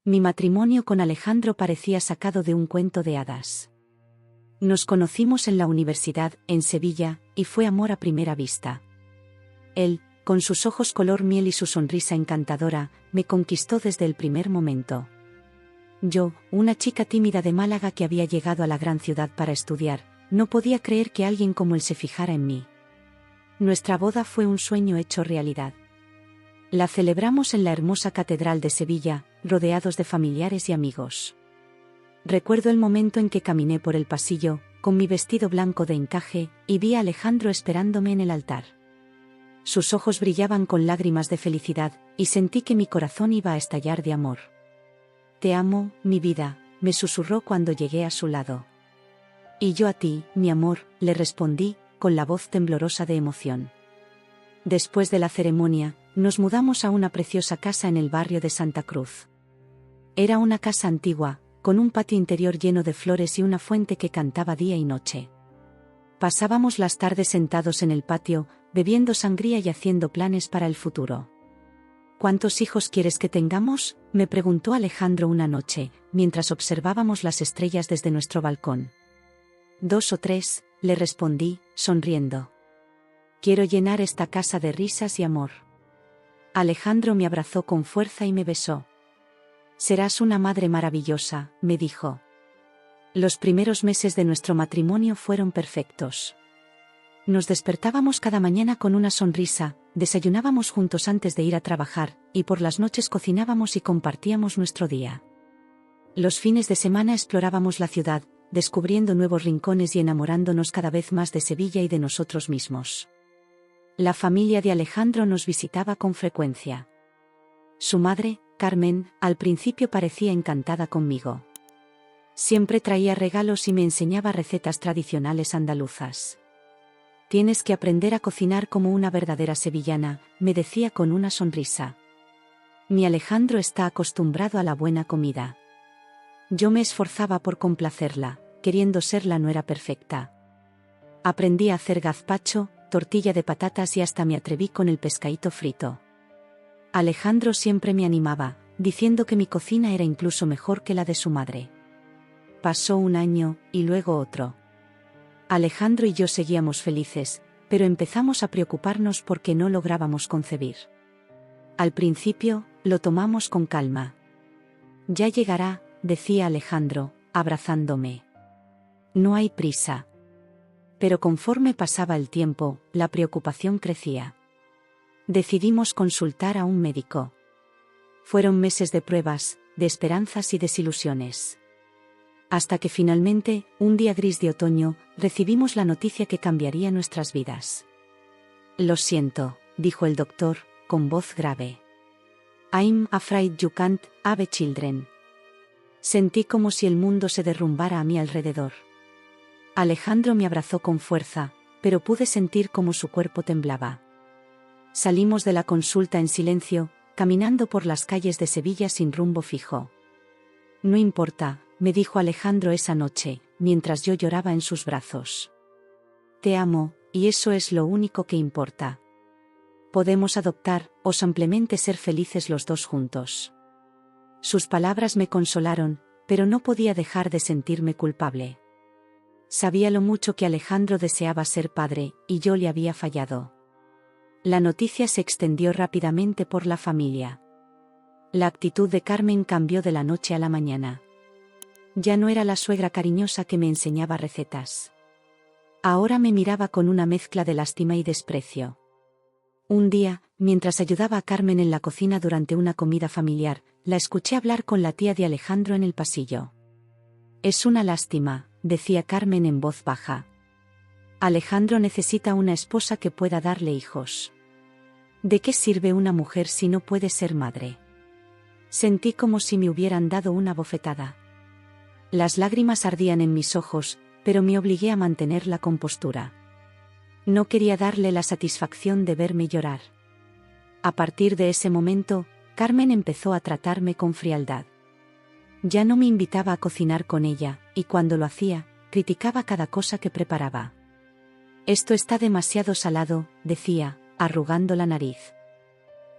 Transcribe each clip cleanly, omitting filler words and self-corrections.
Mi matrimonio con Alejandro parecía sacado de un cuento de hadas. Nos conocimos en la universidad, en Sevilla, y fue amor a primera vista. Él, con sus ojos color miel y su sonrisa encantadora, me conquistó desde el primer momento. Yo, una chica tímida de Málaga que había llegado a la gran ciudad para estudiar, no podía creer que alguien como él se fijara en mí. Nuestra boda fue un sueño hecho realidad. La celebramos en la hermosa Catedral de Sevilla, rodeados de familiares y amigos. Recuerdo el momento en que caminé por el pasillo, con mi vestido blanco de encaje, y vi a Alejandro esperándome en el altar. Sus ojos brillaban con lágrimas de felicidad, y sentí que mi corazón iba a estallar de amor. «Te amo, mi vida», me susurró cuando llegué a su lado. «Y yo a ti, mi amor», le respondí, con la voz temblorosa de emoción. Después de la ceremonia, nos mudamos a una preciosa casa en el barrio de Santa Cruz. Era una casa antigua, con un patio interior lleno de flores y una fuente que cantaba día y noche. Pasábamos las tardes sentados en el patio, bebiendo sangría y haciendo planes para el futuro. «¿Cuántos hijos quieres que tengamos?», me preguntó Alejandro una noche, mientras observábamos las estrellas desde nuestro balcón. «2 o 3», le respondí, sonriendo. «Quiero llenar esta casa de risas y amor». Alejandro me abrazó con fuerza y me besó. «Serás una madre maravillosa», me dijo. Los primeros meses de nuestro matrimonio fueron perfectos. Nos despertábamos cada mañana con una sonrisa, desayunábamos juntos antes de ir a trabajar, y por las noches cocinábamos y compartíamos nuestro día. Los fines de semana explorábamos la ciudad, descubriendo nuevos rincones y enamorándonos cada vez más de Sevilla y de nosotros mismos. La familia de Alejandro nos visitaba con frecuencia. Su madre, Carmen, al principio parecía encantada conmigo. Siempre traía regalos y me enseñaba recetas tradicionales andaluzas. «Tienes que aprender a cocinar como una verdadera sevillana», me decía con una sonrisa. «Mi Alejandro está acostumbrado a la buena comida». Yo me esforzaba por complacerla, queriendo ser la nuera perfecta. Aprendí a hacer gazpacho, tortilla de patatas y hasta me atreví con el pescadito frito. Alejandro siempre me animaba, diciendo que mi cocina era incluso mejor que la de su madre. Pasó un año, y luego otro. Alejandro y yo seguíamos felices, pero empezamos a preocuparnos porque no lográbamos concebir. Al principio, lo tomamos con calma. «Ya llegará», decía Alejandro, abrazándome. «No hay prisa». Pero conforme pasaba el tiempo, la preocupación crecía. Decidimos consultar a un médico. Fueron meses de pruebas, de esperanzas y desilusiones. Hasta que finalmente, un día gris de otoño, recibimos la noticia que cambiaría nuestras vidas. «Lo siento», dijo el doctor, con voz grave. «I'm afraid you can't have children». Sentí como si el mundo se derrumbara a mi alrededor. Alejandro me abrazó con fuerza, pero pude sentir cómo su cuerpo temblaba. Salimos de la consulta en silencio, caminando por las calles de Sevilla sin rumbo fijo. «No importa», me dijo Alejandro esa noche, mientras yo lloraba en sus brazos. «Te amo, y eso es lo único que importa. Podemos adoptar, o simplemente ser felices los dos juntos». Sus palabras me consolaron, pero no podía dejar de sentirme culpable. Sabía lo mucho que Alejandro deseaba ser padre, y yo le había fallado. La noticia se extendió rápidamente por la familia. La actitud de Carmen cambió de la noche a la mañana. Ya no era la suegra cariñosa que me enseñaba recetas. Ahora me miraba con una mezcla de lástima y desprecio. Un día, mientras ayudaba a Carmen en la cocina durante una comida familiar, la escuché hablar con la tía de Alejandro en el pasillo. «Es una lástima», decía Carmen en voz baja. «Alejandro necesita una esposa que pueda darle hijos. ¿De qué sirve una mujer si no puede ser madre?». Sentí como si me hubieran dado una bofetada. Las lágrimas ardían en mis ojos, pero me obligué a mantener la compostura. No quería darle la satisfacción de verme llorar. A partir de ese momento, Carmen empezó a tratarme con frialdad. Ya no me invitaba a cocinar con ella, y cuando lo hacía, criticaba cada cosa que preparaba. «Esto está demasiado salado», decía, arrugando la nariz.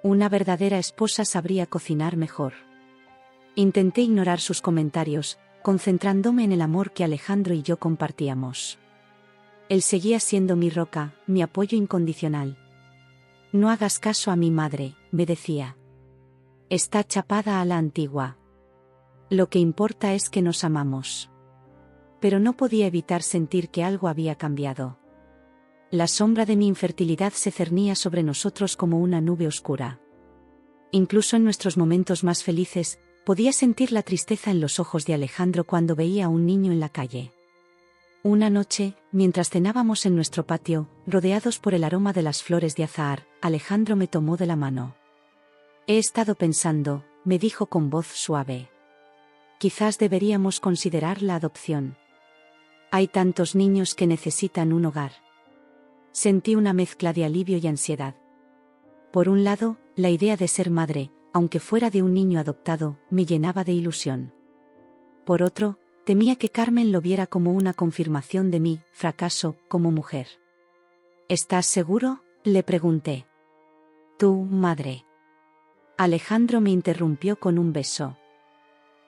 «Una verdadera esposa sabría cocinar mejor». Intenté ignorar sus comentarios, concentrándome en el amor que Alejandro y yo compartíamos. Él seguía siendo mi roca, mi apoyo incondicional. No hagas caso a mi madre, me decía. Está chapada a la antigua. Lo que importa es que nos amamos. Pero no podía evitar sentir que algo había cambiado. La sombra de mi infertilidad se cernía sobre nosotros como una nube oscura. Incluso en nuestros momentos más felices, podía sentir la tristeza en los ojos de Alejandro cuando veía a un niño en la calle. Una noche, mientras cenábamos en nuestro patio, rodeados por el aroma de las flores de azahar, Alejandro me tomó de la mano. He estado pensando, me dijo con voz suave. Quizás deberíamos considerar la adopción. Hay tantos niños que necesitan un hogar. Sentí una mezcla de alivio y ansiedad. Por un lado, la idea de ser madre, aunque fuera de un niño adoptado, me llenaba de ilusión. Por otro, temía que Carmen lo viera como una confirmación de mi fracaso como mujer. ¿Estás seguro?, le pregunté. Tu madre. Alejandro me interrumpió con un beso.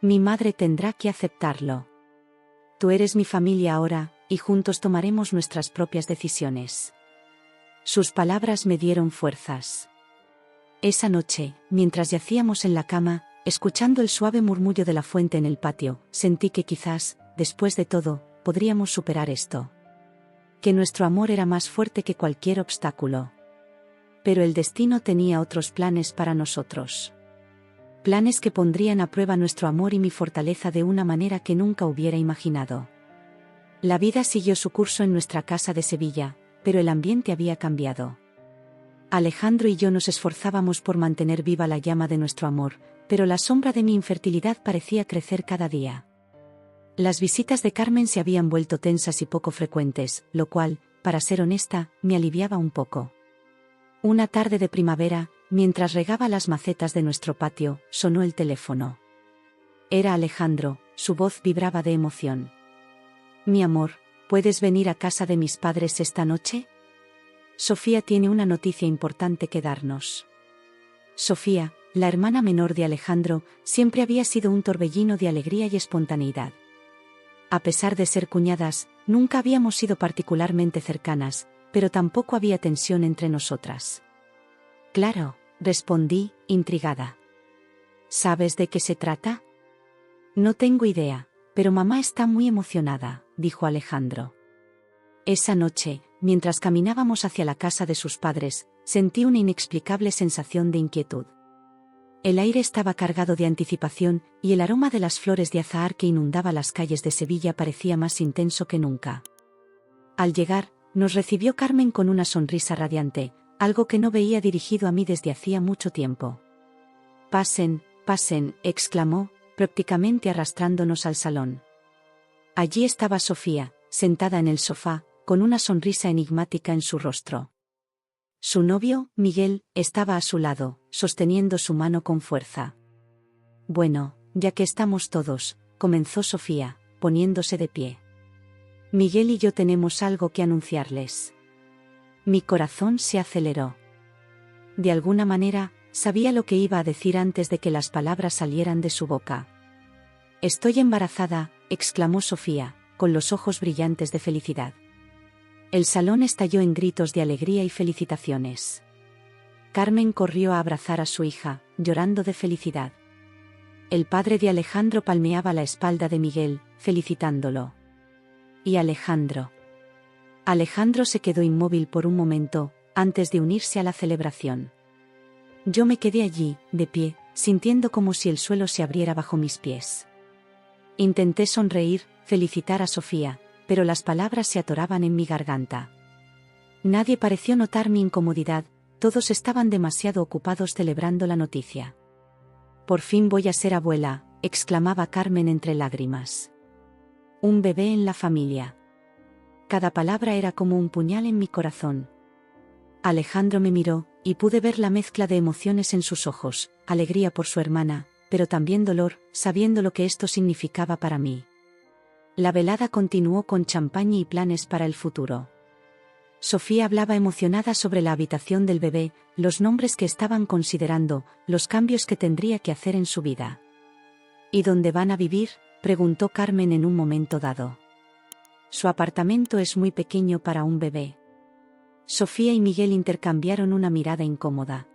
Mi madre tendrá que aceptarlo. Tú eres mi familia ahora, y juntos tomaremos nuestras propias decisiones. Sus palabras me dieron fuerzas. Esa noche, mientras yacíamos en la cama, escuchando el suave murmullo de la fuente en el patio, sentí que quizás, después de todo, podríamos superar esto. Que nuestro amor era más fuerte que cualquier obstáculo. Pero el destino tenía otros planes para nosotros. Planes que pondrían a prueba nuestro amor y mi fortaleza de una manera que nunca hubiera imaginado. La vida siguió su curso en nuestra casa de Sevilla, pero el ambiente había cambiado. Alejandro y yo nos esforzábamos por mantener viva la llama de nuestro amor, pero la sombra de mi infertilidad parecía crecer cada día. Las visitas de Carmen se habían vuelto tensas y poco frecuentes, lo cual, para ser honesta, me aliviaba un poco. Una tarde de primavera, mientras regaba las macetas de nuestro patio, sonó el teléfono. Era Alejandro, su voz vibraba de emoción. Mi amor, ¿puedes venir a casa de mis padres esta noche? Sofía tiene una noticia importante que darnos. Sofía, la hermana menor de Alejandro, siempre había sido un torbellino de alegría y espontaneidad. A pesar de ser cuñadas, nunca habíamos sido particularmente cercanas, pero tampoco había tensión entre nosotras. Claro, respondí, intrigada. ¿Sabes de qué se trata? No tengo idea, pero mamá está muy emocionada, dijo Alejandro. Esa noche, mientras caminábamos hacia la casa de sus padres, sentí una inexplicable sensación de inquietud. El aire estaba cargado de anticipación, y el aroma de las flores de azahar que inundaba las calles de Sevilla parecía más intenso que nunca. Al llegar, nos recibió Carmen con una sonrisa radiante, algo que no veía dirigido a mí desde hacía mucho tiempo. «Pasen, pasen», exclamó, prácticamente arrastrándonos al salón. Allí estaba Sofía, sentada en el sofá, con una sonrisa enigmática en su rostro. Su novio, Miguel, estaba a su lado, sosteniendo su mano con fuerza. «Bueno, ya que estamos todos», comenzó Sofía, poniéndose de pie. «Miguel y yo tenemos algo que anunciarles». Mi corazón se aceleró. De alguna manera, sabía lo que iba a decir antes de que las palabras salieran de su boca. «Estoy embarazada», exclamó Sofía, con los ojos brillantes de felicidad. El salón estalló en gritos de alegría y felicitaciones. Carmen corrió a abrazar a su hija, llorando de felicidad. El padre de Alejandro palmeaba la espalda de Miguel, felicitándolo. ¿Y Alejandro? Alejandro se quedó inmóvil por un momento, antes de unirse a la celebración. Yo me quedé allí, de pie, sintiendo como si el suelo se abriera bajo mis pies. Intenté sonreír, felicitar a Sofía, pero las palabras se atoraban en mi garganta. Nadie pareció notar mi incomodidad, todos estaban demasiado ocupados celebrando la noticia. «Por fin voy a ser abuela», exclamaba Carmen entre lágrimas. «Un bebé en la familia». Cada palabra era como un puñal en mi corazón. Alejandro me miró, y pude ver la mezcla de emociones en sus ojos, alegría por su hermana, pero también dolor, sabiendo lo que esto significaba para mí. La velada continuó con champaña y planes para el futuro. Sofía hablaba emocionada sobre la habitación del bebé, los nombres que estaban considerando, los cambios que tendría que hacer en su vida. ¿Y dónde van a vivir?, preguntó Carmen en un momento dado. Su apartamento es muy pequeño para un bebé. Sofía y Miguel intercambiaron una mirada incómoda.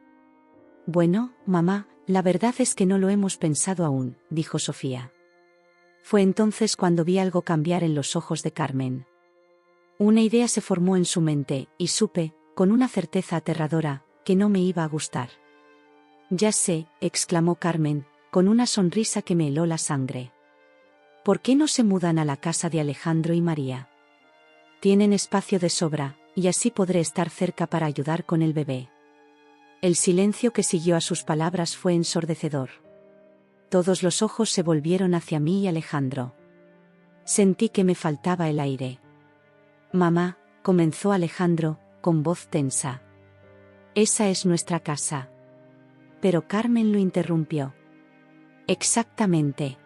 Bueno, mamá, la verdad es que no lo hemos pensado aún, dijo Sofía. Fue entonces cuando vi algo cambiar en los ojos de Carmen. Una idea se formó en su mente, y supe, con una certeza aterradora, que no me iba a gustar. Ya sé, exclamó Carmen, con una sonrisa que me heló la sangre. ¿Por qué no se mudan a la casa de Alejandro y María? Tienen espacio de sobra, y así podré estar cerca para ayudar con el bebé. El silencio que siguió a sus palabras fue ensordecedor. Todos los ojos se volvieron hacia mí y Alejandro. Sentí que me faltaba el aire. Mamá, comenzó Alejandro, con voz tensa. Esa es nuestra casa. Pero Carmen lo interrumpió. Exactamente.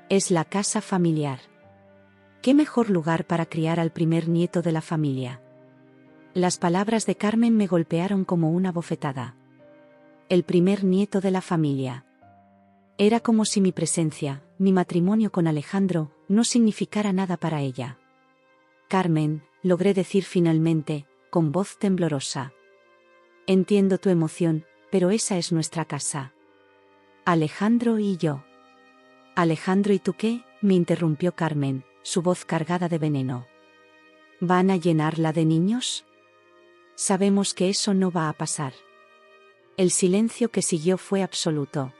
Es la casa familiar. ¿Qué mejor lugar para criar al primer nieto de la familia? Las palabras de Carmen me golpearon como una bofetada. El primer nieto de la familia. Era como si mi presencia, mi matrimonio con Alejandro, no significara nada para ella. Carmen, logré decir finalmente, con voz temblorosa. Entiendo tu emoción, pero esa es nuestra casa. Alejandro y yo. ¿Alejandro y tú qué?, me interrumpió Carmen, su voz cargada de veneno. ¿Van a llenarla de niños? Sabemos que eso no va a pasar. El silencio que siguió fue absoluto.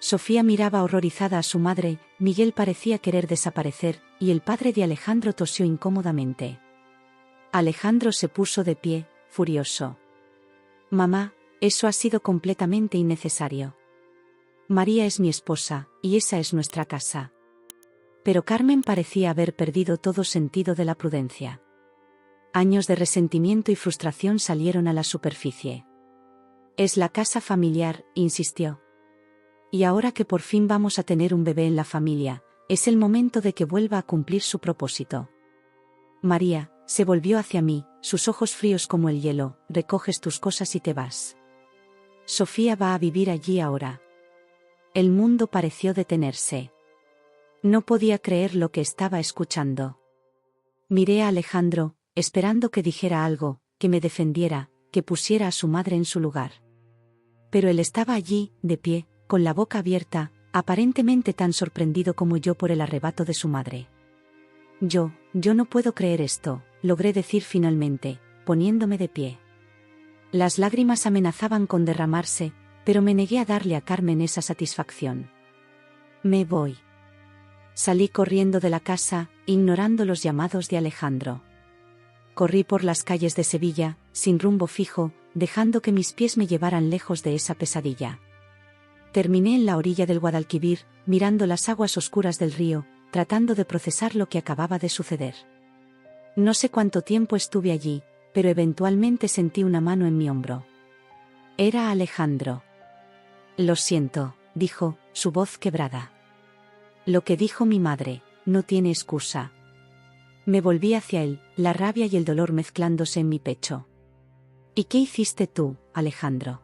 Sofía miraba horrorizada a su madre, Miguel parecía querer desaparecer, y el padre de Alejandro tosió incómodamente. Alejandro se puso de pie, furioso. Mamá, eso ha sido completamente innecesario. María es mi esposa, y esa es nuestra casa. Pero Carmen parecía haber perdido todo sentido de la prudencia. Años de resentimiento y frustración salieron a la superficie. Es la casa familiar, insistió. Y ahora que por fin vamos a tener un bebé en la familia, es el momento de que vuelva a cumplir su propósito. María, se volvió hacia mí, sus ojos fríos como el hielo, recoges tus cosas y te vas. Sofía va a vivir allí ahora. El mundo pareció detenerse. No podía creer lo que estaba escuchando. Miré a Alejandro, esperando que dijera algo, que me defendiera, que pusiera a su madre en su lugar. Pero él estaba allí, de pie, con la boca abierta, aparentemente tan sorprendido como yo por el arrebato de su madre. Yo no puedo creer esto, logré decir finalmente, poniéndome de pie. Las lágrimas amenazaban con derramarse, pero me negué a darle a Carmen esa satisfacción. Me voy. Salí corriendo de la casa, ignorando los llamados de Alejandro. Corrí por las calles de Sevilla, sin rumbo fijo, dejando que mis pies me llevaran lejos de esa pesadilla. Terminé en la orilla del Guadalquivir, mirando las aguas oscuras del río, tratando de procesar lo que acababa de suceder. No sé cuánto tiempo estuve allí, pero eventualmente sentí una mano en mi hombro. Era Alejandro. Lo siento, dijo, su voz quebrada. Lo que dijo mi madre, no tiene excusa. Me volví hacia él, la rabia y el dolor mezclándose en mi pecho. ¿Y qué hiciste tú, Alejandro?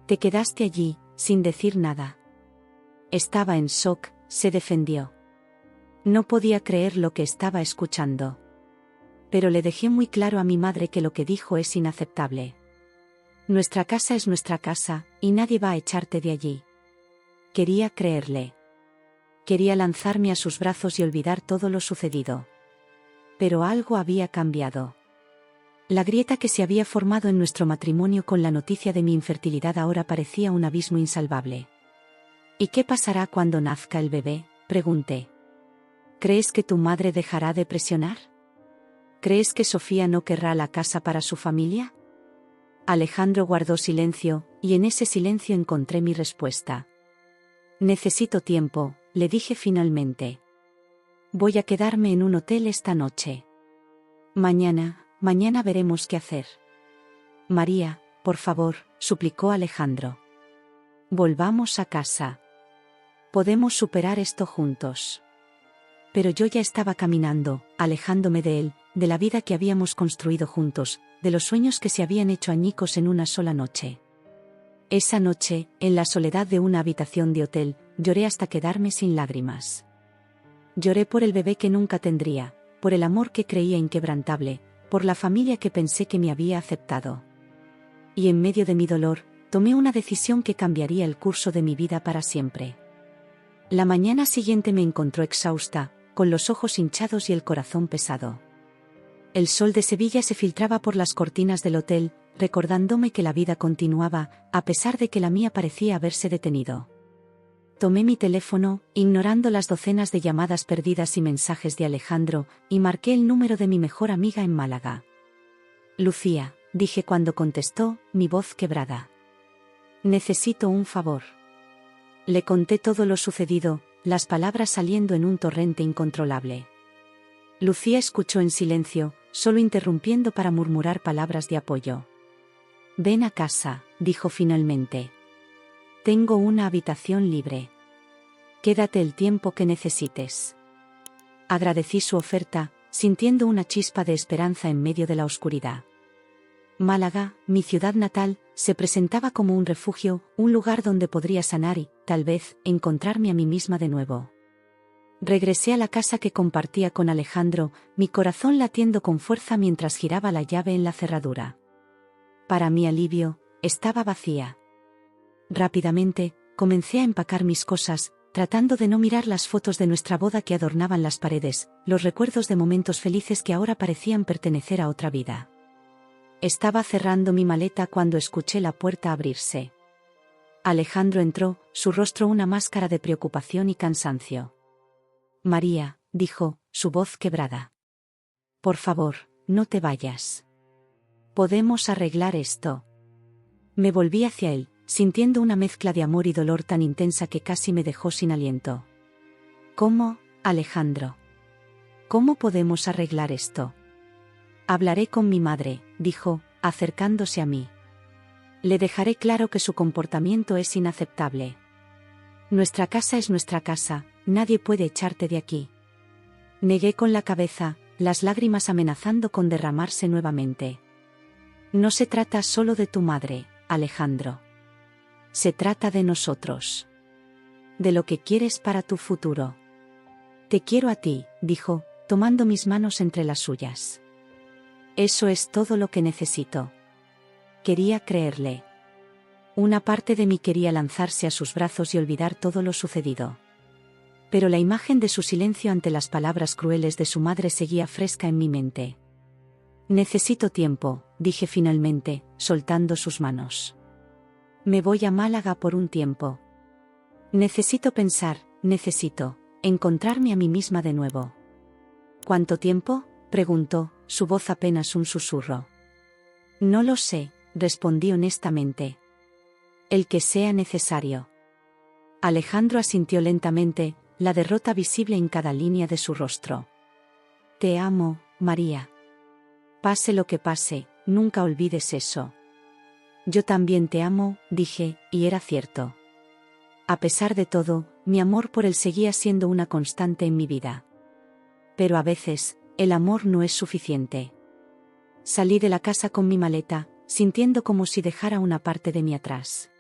Te quedaste allí, sin decir nada. Estaba en shock, se defendió. No podía creer lo que estaba escuchando. Pero le dejé muy claro a mi madre que lo que dijo es inaceptable. Nuestra casa es nuestra casa, y nadie va a echarte de allí. Quería creerle. Quería lanzarme a sus brazos y olvidar todo lo sucedido. Pero algo había cambiado. La grieta que se había formado en nuestro matrimonio con la noticia de mi infertilidad ahora parecía un abismo insalvable. ¿Y qué pasará cuando nazca el bebé?, pregunté. ¿Crees que tu madre dejará de presionar? ¿Crees que Sofía no querrá la casa para su familia? Alejandro guardó silencio, y en ese silencio encontré mi respuesta. Necesito tiempo, le dije finalmente. Voy a quedarme en un hotel esta noche. Mañana veremos qué hacer. María, por favor, suplicó Alejandro. Volvamos a casa. Podemos superar esto juntos. Pero yo ya estaba caminando, alejándome de él, de la vida que habíamos construido juntos, de los sueños que se habían hecho añicos en una sola noche. Esa noche, en la soledad de una habitación de hotel, lloré hasta quedarme sin lágrimas. Lloré por el bebé que nunca tendría, por el amor que creía inquebrantable, por la familia que pensé que me había aceptado. Y en medio de mi dolor, tomé una decisión que cambiaría el curso de mi vida para siempre. La mañana siguiente me encontró exhausta, con los ojos hinchados y el corazón pesado. El sol de Sevilla se filtraba por las cortinas del hotel, recordándome que la vida continuaba, a pesar de que la mía parecía haberse detenido. Tomé mi teléfono, ignorando las docenas de llamadas perdidas y mensajes de Alejandro, y marqué el número de mi mejor amiga en Málaga. Lucía, dije cuando contestó, mi voz quebrada. Necesito un favor. Le conté todo lo sucedido, las palabras saliendo en un torrente incontrolable. Lucía escuchó en silencio, solo interrumpiendo para murmurar palabras de apoyo. Ven a casa, dijo finalmente. Tengo una habitación libre. Quédate el tiempo que necesites. Agradecí su oferta, sintiendo una chispa de esperanza en medio de la oscuridad. Málaga, mi ciudad natal, se presentaba como un refugio, un lugar donde podría sanar y, tal vez, encontrarme a mí misma de nuevo. Regresé a la casa que compartía con Alejandro, mi corazón latiendo con fuerza mientras giraba la llave en la cerradura. Para mi alivio, estaba vacía. Rápidamente, comencé a empacar mis cosas, tratando de no mirar las fotos de nuestra boda que adornaban las paredes, los recuerdos de momentos felices que ahora parecían pertenecer a otra vida. Estaba cerrando mi maleta cuando escuché la puerta abrirse. Alejandro entró, su rostro una máscara de preocupación y cansancio. María, dijo, su voz quebrada. Por favor, no te vayas. Podemos arreglar esto. Me volví hacia él, sintiendo una mezcla de amor y dolor tan intensa que casi me dejó sin aliento. ¿Cómo, Alejandro? ¿Cómo podemos arreglar esto? Hablaré con mi madre, dijo, acercándose a mí. Le dejaré claro que su comportamiento es inaceptable. Nuestra casa es nuestra casa, nadie puede echarte de aquí. Negué con la cabeza, las lágrimas amenazando con derramarse nuevamente. No se trata solo de tu madre, Alejandro. Se trata de nosotros. De lo que quieres para tu futuro. Te quiero a ti, dijo, tomando mis manos entre las suyas. Eso es todo lo que necesito. Quería creerle. Una parte de mí quería lanzarse a sus brazos y olvidar todo lo sucedido. Pero la imagen de su silencio ante las palabras crueles de su madre seguía fresca en mi mente. Necesito tiempo, dije finalmente, soltando sus manos. Me voy a Málaga por un tiempo. Necesito pensar, necesito encontrarme a mí misma de nuevo. ¿Cuánto tiempo?, preguntó, su voz apenas un susurro. No lo sé, respondí honestamente. El que sea necesario. Alejandro asintió lentamente, la derrota visible en cada línea de su rostro. Te amo, María. Pase lo que pase, nunca olvides eso. Yo también te amo, dije, y era cierto. A pesar de todo, mi amor por él seguía siendo una constante en mi vida. Pero a veces, el amor no es suficiente. Salí de la casa con mi maleta, sintiendo como si dejara una parte de mí atrás.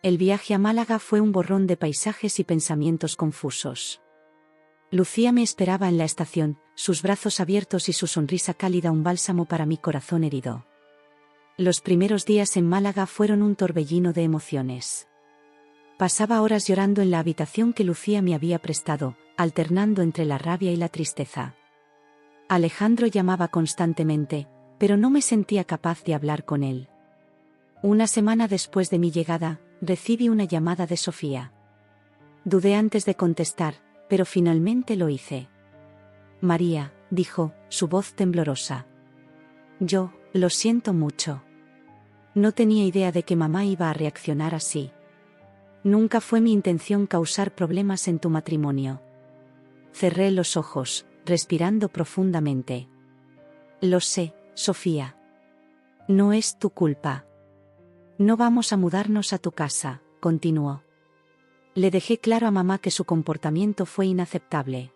El viaje a Málaga fue un borrón de paisajes y pensamientos confusos. Lucía me esperaba en la estación, sus brazos abiertos y su sonrisa cálida un bálsamo para mi corazón herido. Los primeros días en Málaga fueron un torbellino de emociones. Pasaba horas llorando en la habitación que Lucía me había prestado, alternando entre la rabia y la tristeza. Alejandro llamaba constantemente, pero no me sentía capaz de hablar con él. Una semana después de mi llegada, recibí una llamada de Sofía. Dudé antes de contestar, pero finalmente lo hice. María, dijo, su voz temblorosa. Yo, lo siento mucho. No tenía idea de que mamá iba a reaccionar así. Nunca fue mi intención causar problemas en tu matrimonio. Cerré los ojos, respirando profundamente. Lo sé, Sofía. No es tu culpa. No vamos a mudarnos a tu casa, continuó. Le dejé claro a mamá que su comportamiento fue inaceptable.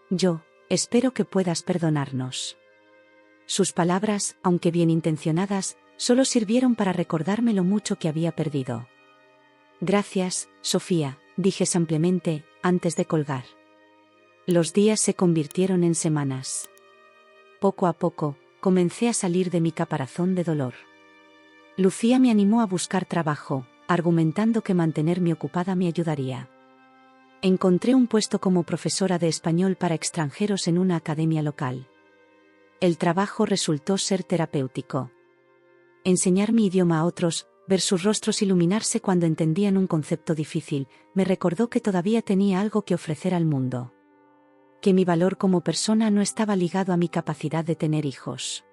Yo, espero que puedas perdonarnos. Sus palabras, aunque bien intencionadas, solo sirvieron para recordarme lo mucho que había perdido. Gracias, Sofía, dije simplemente, antes de colgar. Los días se convirtieron en semanas. Poco a poco, comencé a salir de mi caparazón de dolor. Lucía me animó a buscar trabajo, argumentando que mantenerme ocupada me ayudaría. Encontré un puesto como profesora de español para extranjeros en una academia local. El trabajo resultó ser terapéutico. Enseñar mi idioma a otros, ver sus rostros iluminarse cuando entendían un concepto difícil, me recordó que todavía tenía algo que ofrecer al mundo. Que mi valor como persona no estaba ligado a mi capacidad de tener hijos.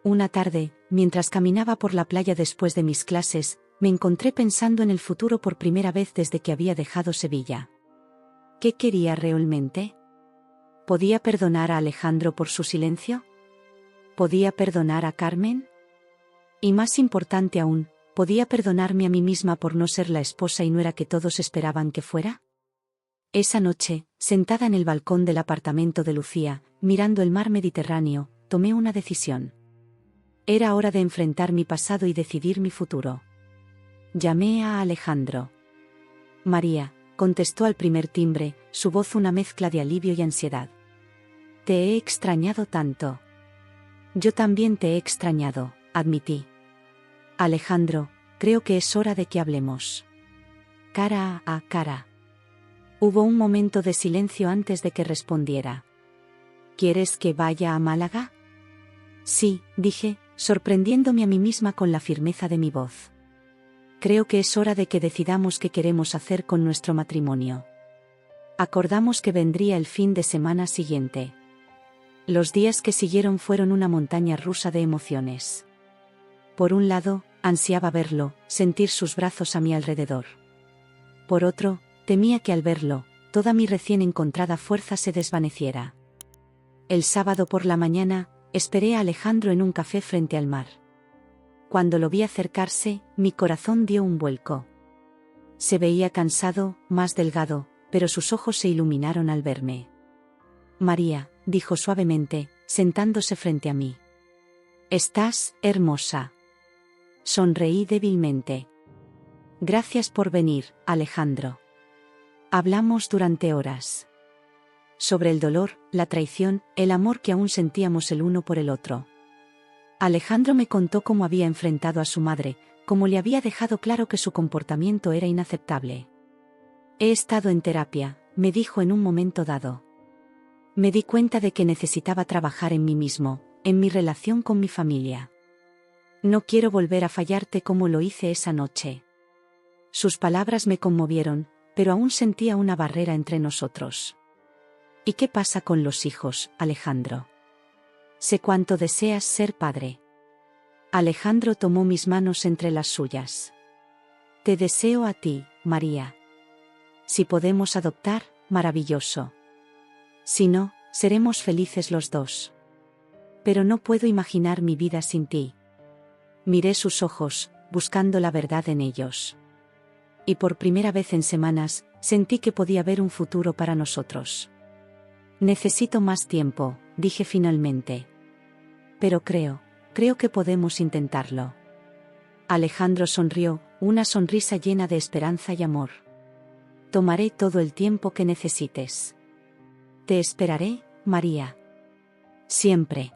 Una tarde, mientras caminaba por la playa después de mis clases, me encontré pensando en el futuro por primera vez desde que había dejado Sevilla. ¿Qué quería realmente? ¿Podía perdonar a Alejandro por su silencio? ¿Podía perdonar a Carmen? Y más importante aún, ¿podía perdonarme a mí misma por no ser la esposa y nuera que todos esperaban que fuera? Esa noche, sentada en el balcón del apartamento de Lucía, mirando el mar Mediterráneo, tomé una decisión. Era hora de enfrentar mi pasado y decidir mi futuro. Llamé a Alejandro. María, contestó al primer timbre, su voz una mezcla de alivio y ansiedad. Te he extrañado tanto. Yo también te he extrañado, admití. Alejandro, creo que es hora de que hablemos. Cara a cara. Hubo un momento de silencio antes de que respondiera. ¿Quieres que vaya a Málaga? Sí, dije, sorprendiéndome a mí misma con la firmeza de mi voz. Creo que es hora de que decidamos qué queremos hacer con nuestro matrimonio. Acordamos que vendría el fin de semana siguiente. Los días que siguieron fueron una montaña rusa de emociones. Por un lado, ansiaba verlo, sentir sus brazos a mi alrededor. Por otro, temía que al verlo, toda mi recién encontrada fuerza se desvaneciera. El sábado por la mañana, esperé a Alejandro en un café frente al mar. Cuando lo vi acercarse, mi corazón dio un vuelco. Se veía cansado, más delgado, pero sus ojos se iluminaron al verme. María, dijo suavemente, sentándose frente a mí. Estás hermosa. Sonreí débilmente. Gracias por venir, Alejandro. Hablamos durante horas. Sobre el dolor, la traición, el amor que aún sentíamos el uno por el otro. Alejandro me contó cómo había enfrentado a su madre, cómo le había dejado claro que su comportamiento era inaceptable. He estado en terapia, me dijo en un momento dado. Me di cuenta de que necesitaba trabajar en mí mismo, en mi relación con mi familia. No quiero volver a fallarte como lo hice esa noche. Sus palabras me conmovieron, pero aún sentía una barrera entre nosotros. ¿Y qué pasa con los hijos, Alejandro? Sé cuánto deseas ser padre. Alejandro tomó mis manos entre las suyas. Te deseo a ti, María. Si podemos adoptar, maravilloso. Si no, seremos felices los dos. Pero no puedo imaginar mi vida sin ti. Miré sus ojos, buscando la verdad en ellos. Y por primera vez en semanas, sentí que podía haber un futuro para nosotros. Necesito más tiempo, dije finalmente. Pero creo que podemos intentarlo. Alejandro sonrió, una sonrisa llena de esperanza y amor. Tomaré todo el tiempo que necesites. Te esperaré, María. Siempre.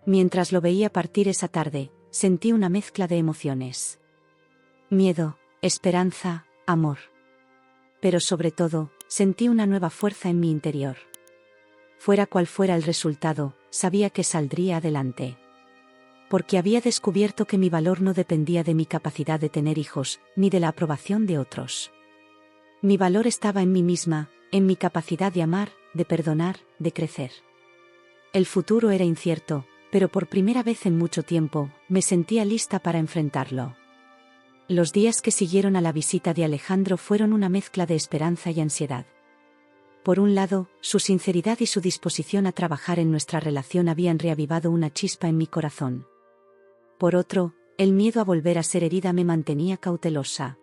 Mientras lo veía partir esa tarde, sentí una mezcla de emociones. Miedo, esperanza, amor. Pero sobre todo, sentí una nueva fuerza en mi interior. Fuera cual fuera el resultado, sabía que saldría adelante. Porque había descubierto que mi valor no dependía de mi capacidad de tener hijos, ni de la aprobación de otros. Mi valor estaba en mí misma, en mi capacidad de amar, de perdonar, de crecer. El futuro era incierto, pero por primera vez en mucho tiempo, me sentía lista para enfrentarlo. Los días que siguieron a la visita de Alejandro fueron una mezcla de esperanza y ansiedad. Por un lado, su sinceridad y su disposición a trabajar en nuestra relación habían reavivado una chispa en mi corazón. Por otro, el miedo a volver a ser herida me mantenía cautelosa.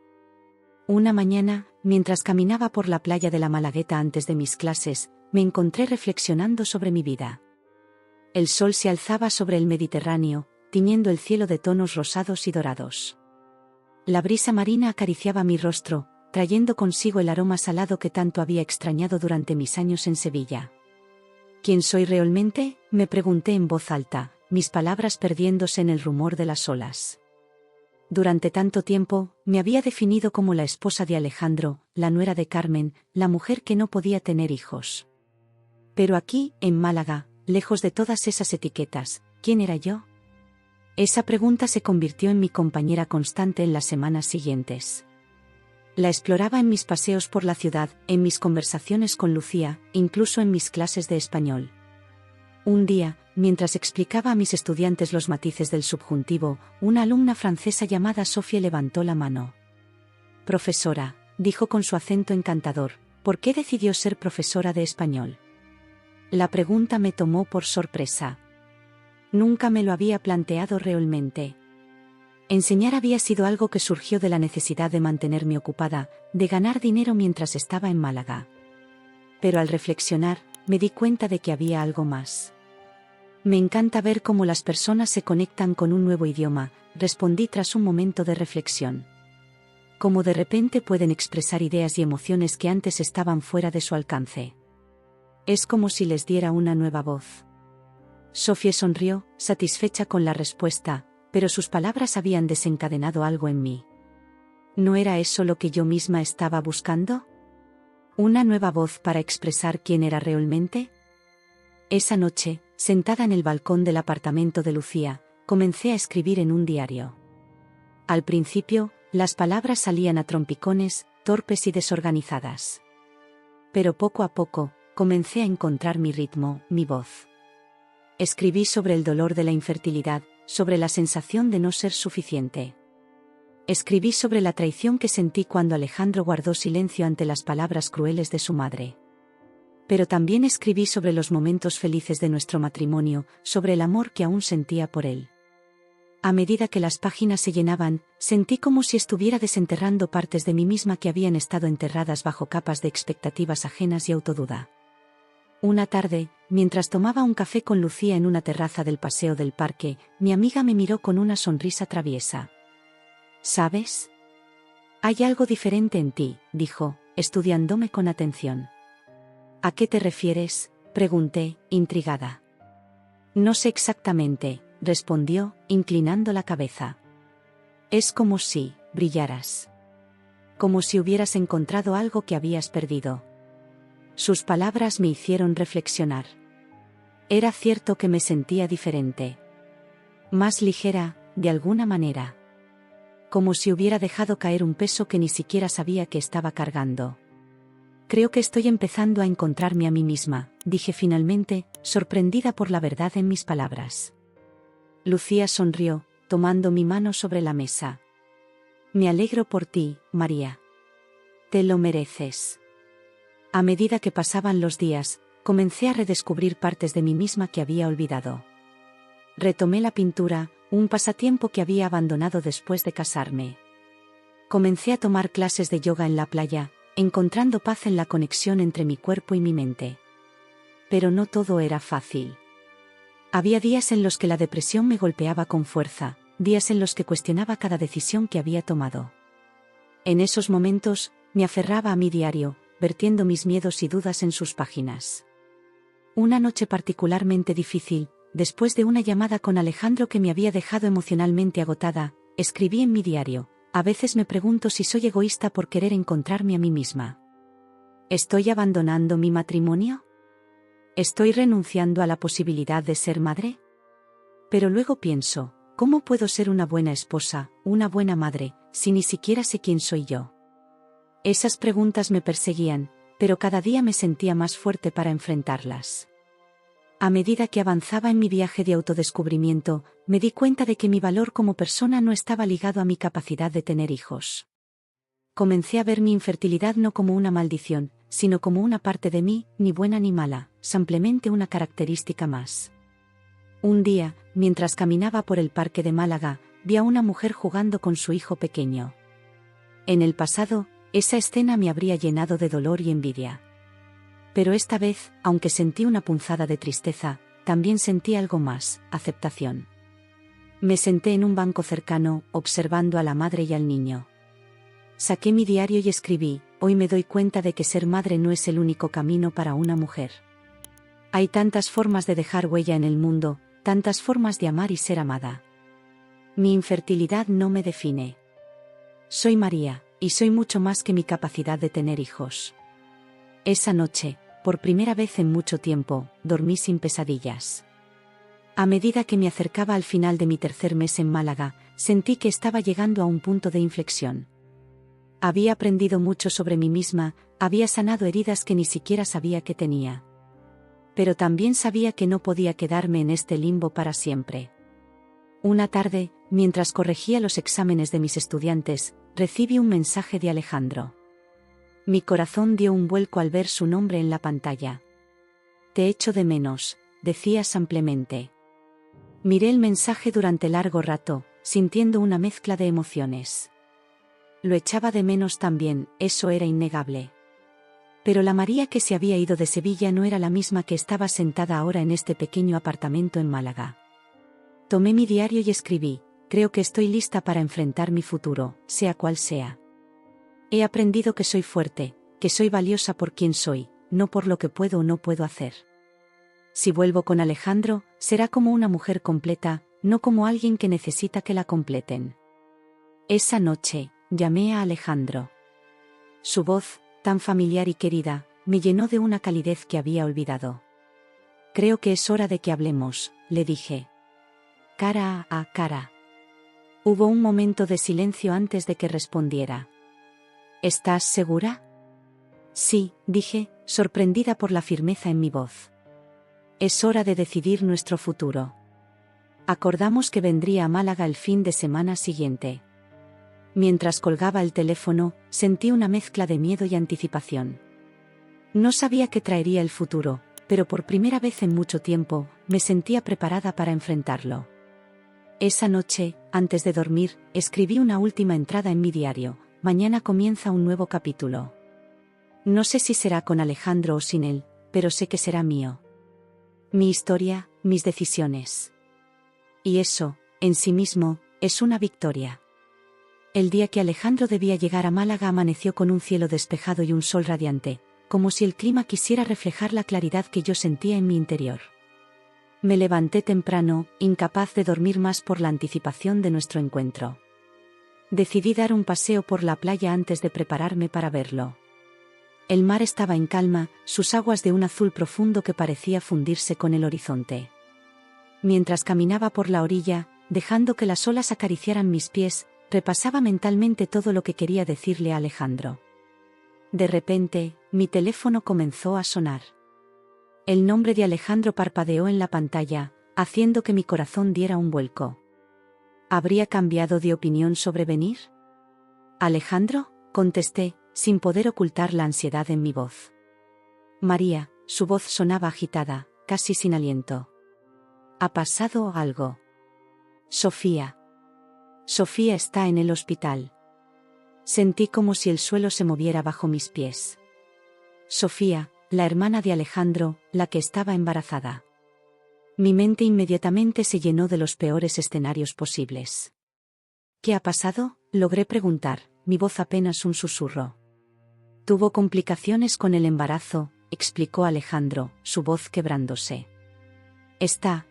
Una mañana, mientras caminaba por la playa de la Malagueta antes de mis clases, me encontré reflexionando sobre mi vida. El sol se alzaba sobre el Mediterráneo, tiñendo el cielo de tonos rosados y dorados. La brisa marina acariciaba mi rostro, trayendo consigo el aroma salado que tanto había extrañado durante mis años en Sevilla. ¿Quién soy realmente?, me pregunté en voz alta, mis palabras perdiéndose en el rumor de las olas. Durante tanto tiempo, me había definido como la esposa de Alejandro, la nuera de Carmen, la mujer que no podía tener hijos. Pero aquí, en Málaga, lejos de todas esas etiquetas, ¿quién era yo? Esa pregunta se convirtió en mi compañera constante en las semanas siguientes. La exploraba en mis paseos por la ciudad, en mis conversaciones con Lucía, incluso en mis clases de español. Un día, mientras explicaba a mis estudiantes los matices del subjuntivo, una alumna francesa llamada Sophie levantó la mano. «Profesora», dijo con su acento encantador, «¿por qué decidió ser profesora de español?». La pregunta me tomó por sorpresa. Nunca me lo había planteado realmente. Enseñar había sido algo que surgió de la necesidad de mantenerme ocupada, de ganar dinero mientras estaba en Málaga. Pero al reflexionar, me di cuenta de que había algo más. Me encanta ver cómo las personas se conectan con un nuevo idioma, respondí tras un momento de reflexión. Cómo de repente pueden expresar ideas y emociones que antes estaban fuera de su alcance. Es como si les diera una nueva voz. Sophie sonrió, satisfecha con la respuesta, pero sus palabras habían desencadenado algo en mí. ¿No era eso lo que yo misma estaba buscando? ¿Una nueva voz para expresar quién era realmente? Esa noche, sentada en el balcón del apartamento de Lucía, comencé a escribir en un diario. Al principio, las palabras salían a trompicones, torpes y desorganizadas. Pero poco a poco, comencé a encontrar mi ritmo, mi voz. Escribí sobre el dolor de la infertilidad, sobre la sensación de no ser suficiente. Escribí sobre la traición que sentí cuando Alejandro guardó silencio ante las palabras crueles de su madre. Pero también escribí sobre los momentos felices de nuestro matrimonio, sobre el amor que aún sentía por él. A medida que las páginas se llenaban, sentí como si estuviera desenterrando partes de mí misma que habían estado enterradas bajo capas de expectativas ajenas y autoduda. Una tarde, mientras tomaba un café con Lucía en una terraza del Paseo del Parque, mi amiga me miró con una sonrisa traviesa. ¿Sabes? Hay algo diferente en ti, dijo, estudiándome con atención. ¿A qué te refieres?, pregunté, intrigada. No sé exactamente, respondió, inclinando la cabeza. Es como si brillaras. Como si hubieras encontrado algo que habías perdido. Sus palabras me hicieron reflexionar. Era cierto que me sentía diferente. Más ligera, de alguna manera. Como si hubiera dejado caer un peso que ni siquiera sabía que estaba cargando. Creo que estoy empezando a encontrarme a mí misma, dije finalmente, sorprendida por la verdad en mis palabras. Lucía sonrió, tomando mi mano sobre la mesa. Me alegro por ti, María. Te lo mereces. A medida que pasaban los días, comencé a redescubrir partes de mí misma que había olvidado. Retomé la pintura, un pasatiempo que había abandonado después de casarme. Comencé a tomar clases de yoga en la playa, encontrando paz en la conexión entre mi cuerpo y mi mente. Pero no todo era fácil. Había días en los que la depresión me golpeaba con fuerza, días en los que cuestionaba cada decisión que había tomado. En esos momentos, me aferraba a mi diario, vertiendo mis miedos y dudas en sus páginas. Una noche particularmente difícil, después de una llamada con Alejandro que me había dejado emocionalmente agotada, escribí en mi diario: a veces me pregunto si soy egoísta por querer encontrarme a mí misma. ¿Estoy abandonando mi matrimonio? ¿Estoy renunciando a la posibilidad de ser madre? Pero luego pienso, ¿cómo puedo ser una buena esposa, una buena madre, si ni siquiera sé quién soy yo? Esas preguntas me perseguían, pero cada día me sentía más fuerte para enfrentarlas. A medida que avanzaba en mi viaje de autodescubrimiento, me di cuenta de que mi valor como persona no estaba ligado a mi capacidad de tener hijos. Comencé a ver mi infertilidad no como una maldición, sino como una parte de mí, ni buena ni mala, simplemente una característica más. Un día, mientras caminaba por el parque de Málaga, vi a una mujer jugando con su hijo pequeño. En el pasado, esa escena me habría llenado de dolor y envidia. Pero esta vez, aunque sentí una punzada de tristeza, también sentí algo más: aceptación. Me senté en un banco cercano, observando a la madre y al niño. Saqué mi diario y escribí: hoy me doy cuenta de que ser madre no es el único camino para una mujer. Hay tantas formas de dejar huella en el mundo, tantas formas de amar y ser amada. Mi infertilidad no me define. Soy María, y soy mucho más que mi capacidad de tener hijos. Esa noche, por primera vez en mucho tiempo, dormí sin pesadillas. A medida que me acercaba al final de mi tercer mes en Málaga, sentí que estaba llegando a un punto de inflexión. Había aprendido mucho sobre mí misma, había sanado heridas que ni siquiera sabía que tenía. Pero también sabía que no podía quedarme en este limbo para siempre. Una tarde, mientras corregía los exámenes de mis estudiantes, recibí un mensaje de Alejandro. Mi corazón dio un vuelco al ver su nombre en la pantalla. Te echo de menos, decía simplemente. Miré el mensaje durante largo rato, sintiendo una mezcla de emociones. Lo echaba de menos también, eso era innegable. Pero la María que se había ido de Sevilla no era la misma que estaba sentada ahora en este pequeño apartamento en Málaga. Tomé mi diario y escribí: creo que estoy lista para enfrentar mi futuro, sea cual sea. He aprendido que soy fuerte, que soy valiosa por quien soy, no por lo que puedo o no puedo hacer. Si vuelvo con Alejandro, será como una mujer completa, no como alguien que necesita que la completen. Esa noche, llamé a Alejandro. Su voz, tan familiar y querida, me llenó de una calidez que había olvidado. Creo que es hora de que hablemos, le dije. Cara a cara. Hubo un momento de silencio antes de que respondiera. ¿Estás segura? Sí, dije, sorprendida por la firmeza en mi voz. Es hora de decidir nuestro futuro. Acordamos que vendría a Málaga el fin de semana siguiente. Mientras colgaba el teléfono, sentí una mezcla de miedo y anticipación. No sabía qué traería el futuro, pero por primera vez en mucho tiempo, me sentía preparada para enfrentarlo. Esa noche, antes de dormir, escribí una última entrada en mi diario: mañana comienza un nuevo capítulo. No sé si será con Alejandro o sin él, pero sé que será mío. Mi historia, mis decisiones. Y eso, en sí mismo, es una victoria. El día que Alejandro debía llegar a Málaga amaneció con un cielo despejado y un sol radiante, como si el clima quisiera reflejar la claridad que yo sentía en mi interior. Me levanté temprano, incapaz de dormir más por la anticipación de nuestro encuentro. Decidí dar un paseo por la playa antes de prepararme para verlo. El mar estaba en calma, sus aguas de un azul profundo que parecía fundirse con el horizonte. Mientras caminaba por la orilla, dejando que las olas acariciaran mis pies, repasaba mentalmente todo lo que quería decirle a Alejandro. De repente, mi teléfono comenzó a sonar. El nombre de Alejandro parpadeó en la pantalla, haciendo que mi corazón diera un vuelco. ¿Habría cambiado de opinión sobre venir? ¿Alejandro?, contesté, sin poder ocultar la ansiedad en mi voz. María, su voz sonaba agitada, casi sin aliento. ¿Ha pasado algo? Sofía. Sofía está en el hospital. Sentí como si el suelo se moviera bajo mis pies. Sofía, la hermana de Alejandro, la que estaba embarazada. Mi mente inmediatamente se llenó de los peores escenarios posibles. ¿Qué ha pasado?, logré preguntar, mi voz apenas un susurro. Tuvo complicaciones con el embarazo, explicó Alejandro, su voz quebrándose. Está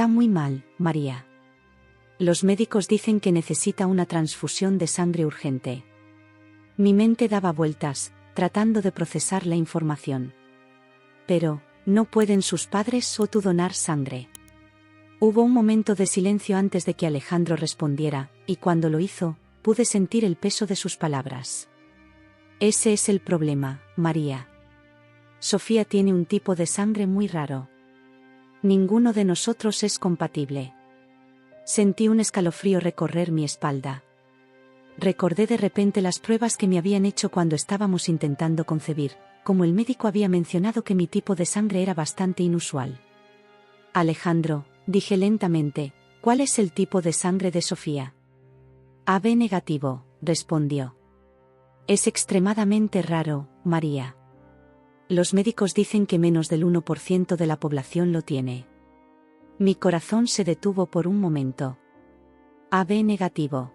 muy mal, María. Los médicos dicen que necesita una transfusión de sangre urgente. Mi mente daba vueltas, tratando de procesar la información. Pero, ¿no pueden sus padres o tú donar sangre? Hubo un momento de silencio antes de que Alejandro respondiera, y cuando lo hizo, pude sentir el peso de sus palabras. Ese es el problema, María. Sofía tiene un tipo de sangre muy raro. Ninguno de nosotros es compatible. Sentí un escalofrío recorrer mi espalda. Recordé de repente las pruebas que me habían hecho cuando estábamos intentando concebir, como el médico había mencionado que mi tipo de sangre era bastante inusual. Alejandro, dije lentamente, ¿cuál es el tipo de sangre de Sofía? AB negativo, respondió. Es extremadamente raro, María. Los médicos dicen que menos del 1% de la población lo tiene. Mi corazón se detuvo por un momento. AB negativo.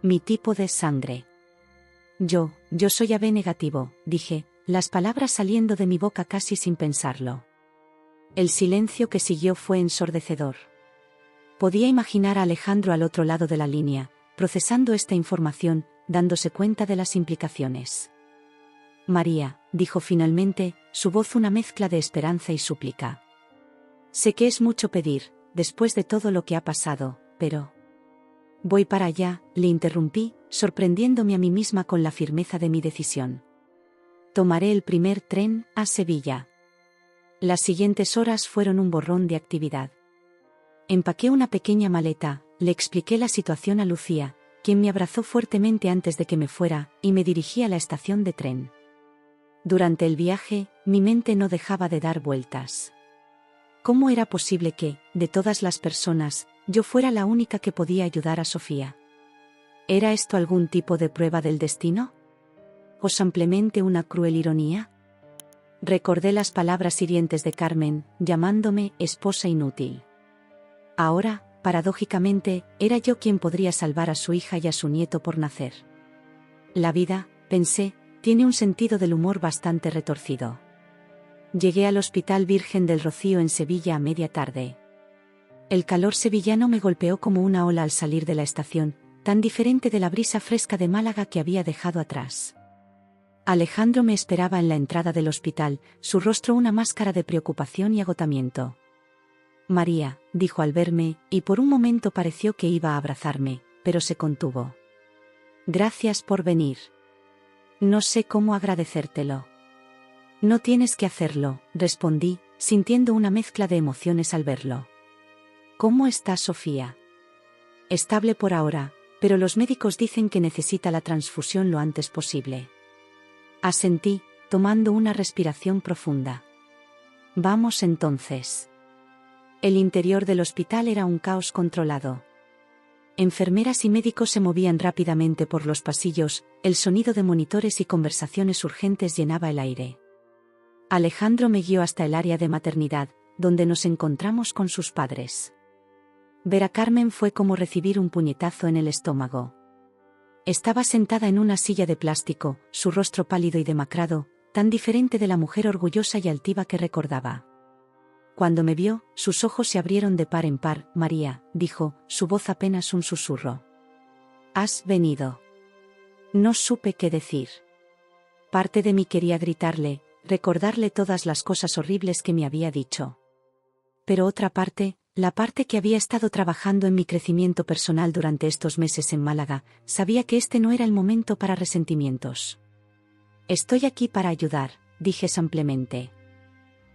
Mi tipo de sangre. Yo soy AB negativo, dije, las palabras saliendo de mi boca casi sin pensarlo. El silencio que siguió fue ensordecedor. Podía imaginar a Alejandro al otro lado de la línea, procesando esta información, dándose cuenta de las implicaciones. María, dijo finalmente, su voz una mezcla de esperanza y súplica. Sé que es mucho pedir, después de todo lo que ha pasado, pero... Voy para allá, le interrumpí, sorprendiéndome a mí misma con la firmeza de mi decisión. Tomaré el primer tren a Sevilla. Las siguientes horas fueron un borrón de actividad. Empaqué una pequeña maleta, le expliqué la situación a Lucía, quien me abrazó fuertemente antes de que me fuera, y me dirigí a la estación de tren. Durante el viaje, mi mente no dejaba de dar vueltas. ¿Cómo era posible que, de todas las personas, yo fuera la única que podía ayudar a Sofía? ¿Era esto algún tipo de prueba del destino? ¿O simplemente una cruel ironía? Recordé las palabras hirientes de Carmen, llamándome esposa inútil. Ahora, paradójicamente, era yo quien podría salvar a su hija y a su nieto por nacer. La vida, pensé, tiene un sentido del humor bastante retorcido. Llegué al Hospital Virgen del Rocío en Sevilla a media tarde. El calor sevillano me golpeó como una ola al salir de la estación, tan diferente de la brisa fresca de Málaga que había dejado atrás. Alejandro me esperaba en la entrada del hospital, su rostro una máscara de preocupación y agotamiento. María, dijo al verme, y por un momento pareció que iba a abrazarme, pero se contuvo. Gracias por venir. No sé cómo agradecértelo. No tienes que hacerlo, respondí, sintiendo una mezcla de emociones al verlo. ¿Cómo está Sofía? Estable por ahora, pero los médicos dicen que necesita la transfusión lo antes posible. Asentí, tomando una respiración profunda. Vamos entonces. El interior del hospital era un caos controlado. Enfermeras y médicos se movían rápidamente por los pasillos, el sonido de monitores y conversaciones urgentes llenaba el aire. Alejandro me guió hasta el área de maternidad, donde nos encontramos con sus padres. Ver a Carmen fue como recibir un puñetazo en el estómago. Estaba sentada en una silla de plástico, su rostro pálido y demacrado, tan diferente de la mujer orgullosa y altiva que recordaba. Cuando me vio, sus ojos se abrieron de par en par. María, dijo, su voz apenas un susurro. ¿Has venido? No supe qué decir. Parte de mí quería gritarle, recordarle todas las cosas horribles que me había dicho. Pero otra parte, la parte que había estado trabajando en mi crecimiento personal durante estos meses en Málaga, sabía que este no era el momento para resentimientos. Estoy aquí para ayudar, dije simplemente.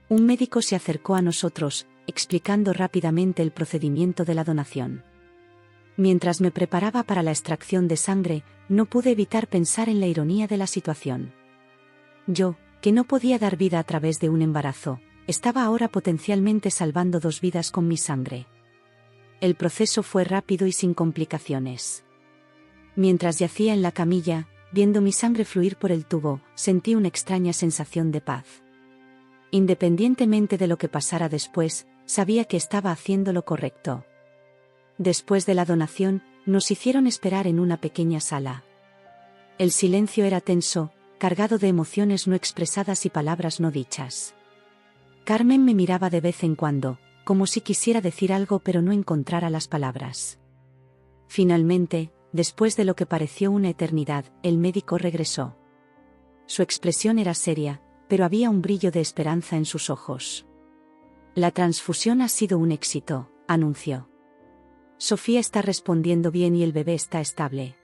Un médico se acercó a nosotros, explicando rápidamente el procedimiento de la donación. Mientras me preparaba para la extracción de sangre, no pude evitar pensar en la ironía de la situación. Yo, que no podía dar vida a través de un embarazo, estaba ahora potencialmente salvando 2 vidas con mi sangre. El proceso fue rápido y sin complicaciones. Mientras yacía en la camilla, viendo mi sangre fluir por el tubo, sentí una extraña sensación de paz. Independientemente de lo que pasara después, sabía que estaba haciendo lo correcto. Después de la donación, nos hicieron esperar en una pequeña sala. El silencio era tenso, cargado de emociones no expresadas y palabras no dichas. Carmen me miraba de vez en cuando, como si quisiera decir algo pero no encontrara las palabras. Finalmente, después de lo que pareció una eternidad, el médico regresó. Su expresión era seria, pero había un brillo de esperanza en sus ojos. La transfusión ha sido un éxito, anunció. Sofía está respondiendo bien y el bebé está estable.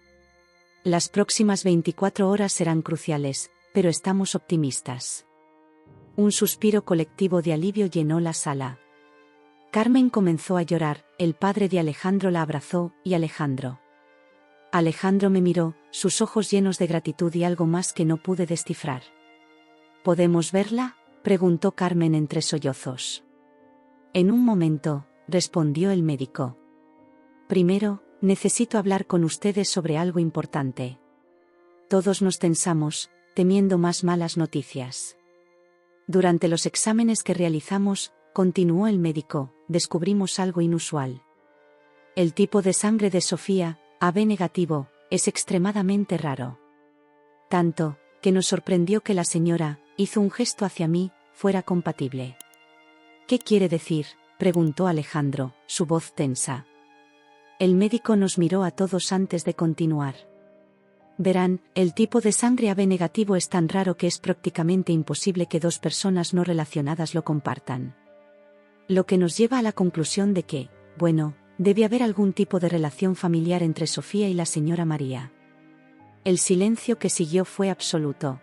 Las próximas 24 horas serán cruciales, pero estamos optimistas. Un suspiro colectivo de alivio llenó la sala. Carmen comenzó a llorar, el padre de Alejandro la abrazó, y Alejandro. Alejandro me miró, sus ojos llenos de gratitud y algo más que no pude descifrar. ¿Podemos verla?, preguntó Carmen entre sollozos. En un momento, respondió el médico. Primero, necesito hablar con ustedes sobre algo importante. Todos nos tensamos, temiendo más malas noticias. Durante los exámenes que realizamos, continuó el médico, descubrimos algo inusual. El tipo de sangre de Sofía, AB negativo, es extremadamente raro. Tanto, que nos sorprendió que la señora, hizo un gesto hacia mí, fuera compatible. ¿Qué quiere decir?, preguntó Alejandro, su voz tensa. El médico nos miró a todos antes de continuar. Verán, el tipo de sangre AB negativo es tan raro que es prácticamente imposible que dos personas no relacionadas lo compartan. Lo que nos lleva a la conclusión de que, bueno, debe haber algún tipo de relación familiar entre Sofía y la señora María. El silencio que siguió fue absoluto.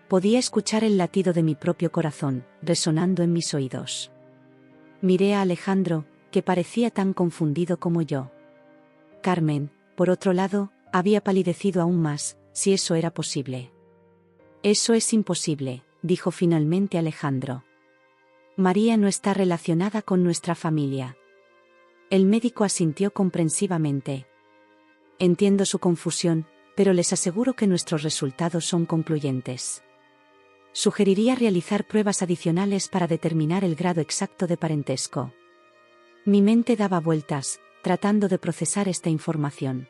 Podía escuchar el latido de mi propio corazón, resonando en mis oídos. Miré a Alejandro, que parecía tan confundido como yo. Carmen, por otro lado, había palidecido aún más, si eso era posible. Eso es imposible, dijo finalmente Alejandro. María no está relacionada con nuestra familia. El médico asintió comprensivamente. Entiendo su confusión, pero les aseguro que nuestros resultados son concluyentes. Sugeriría realizar pruebas adicionales para determinar el grado exacto de parentesco. Mi mente daba vueltas, tratando de procesar esta información.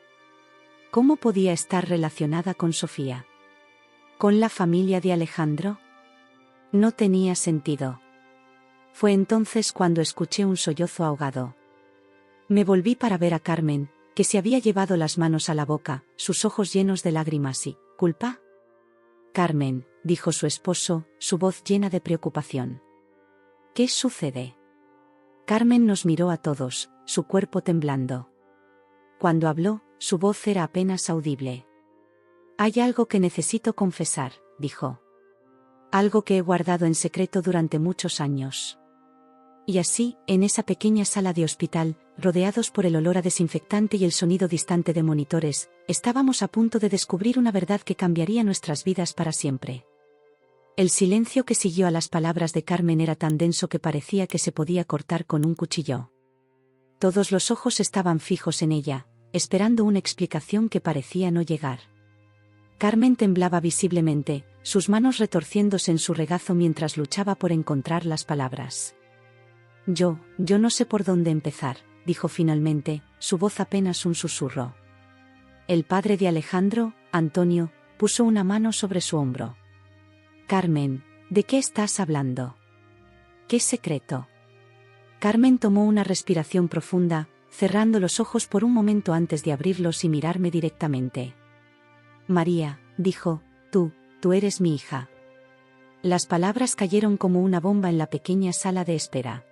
¿Cómo podía estar relacionada con Sofía? ¿Con la familia de Alejandro? No tenía sentido. Fue entonces cuando escuché un sollozo ahogado. Me volví para ver a Carmen, que se había llevado las manos a la boca, sus ojos llenos de lágrimas y ¿culpa? Carmen, dijo su esposo, su voz llena de preocupación. ¿Qué sucede? Carmen nos miró a todos, su cuerpo temblando. Cuando habló, su voz era apenas audible. Hay algo que necesito confesar, dijo. Algo que he guardado en secreto durante muchos años. Y así, en esa pequeña sala de hospital, rodeados por el olor a desinfectante y el sonido distante de monitores, estábamos a punto de descubrir una verdad que cambiaría nuestras vidas para siempre. El silencio que siguió a las palabras de Carmen era tan denso que parecía que se podía cortar con un cuchillo. Todos los ojos estaban fijos en ella, esperando una explicación que parecía no llegar. Carmen temblaba visiblemente, sus manos retorciéndose en su regazo mientras luchaba por encontrar las palabras. Yo no sé por dónde empezar, dijo finalmente, su voz apenas un susurro. El padre de Alejandro, Antonio, puso una mano sobre su hombro. Carmen, ¿de qué estás hablando? ¿Qué secreto? Carmen tomó una respiración profunda, cerrando los ojos por un momento antes de abrirlos y mirarme directamente. María, dijo, tú eres mi hija. Las palabras cayeron como una bomba en la pequeña sala de espera.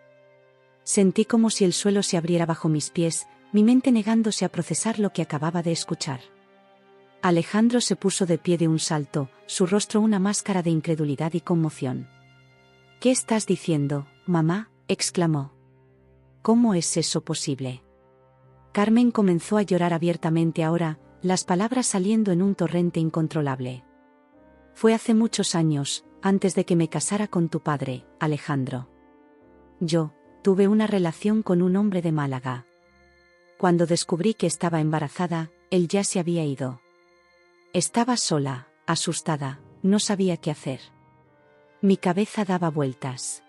Sentí como si el suelo se abriera bajo mis pies, mi mente negándose a procesar lo que acababa de escuchar. Alejandro se puso de pie de un salto, su rostro una máscara de incredulidad y conmoción. ¿Qué estás diciendo, mamá?, exclamó. ¿Cómo es eso posible? Carmen comenzó a llorar abiertamente ahora, las palabras saliendo en un torrente incontrolable. Fue hace muchos años, antes de que me casara con tu padre, Alejandro. Yo tuve una relación con un hombre de Málaga. Cuando descubrí que estaba embarazada, él ya se había ido. Estaba sola, asustada, no sabía qué hacer. Mi cabeza daba vueltas.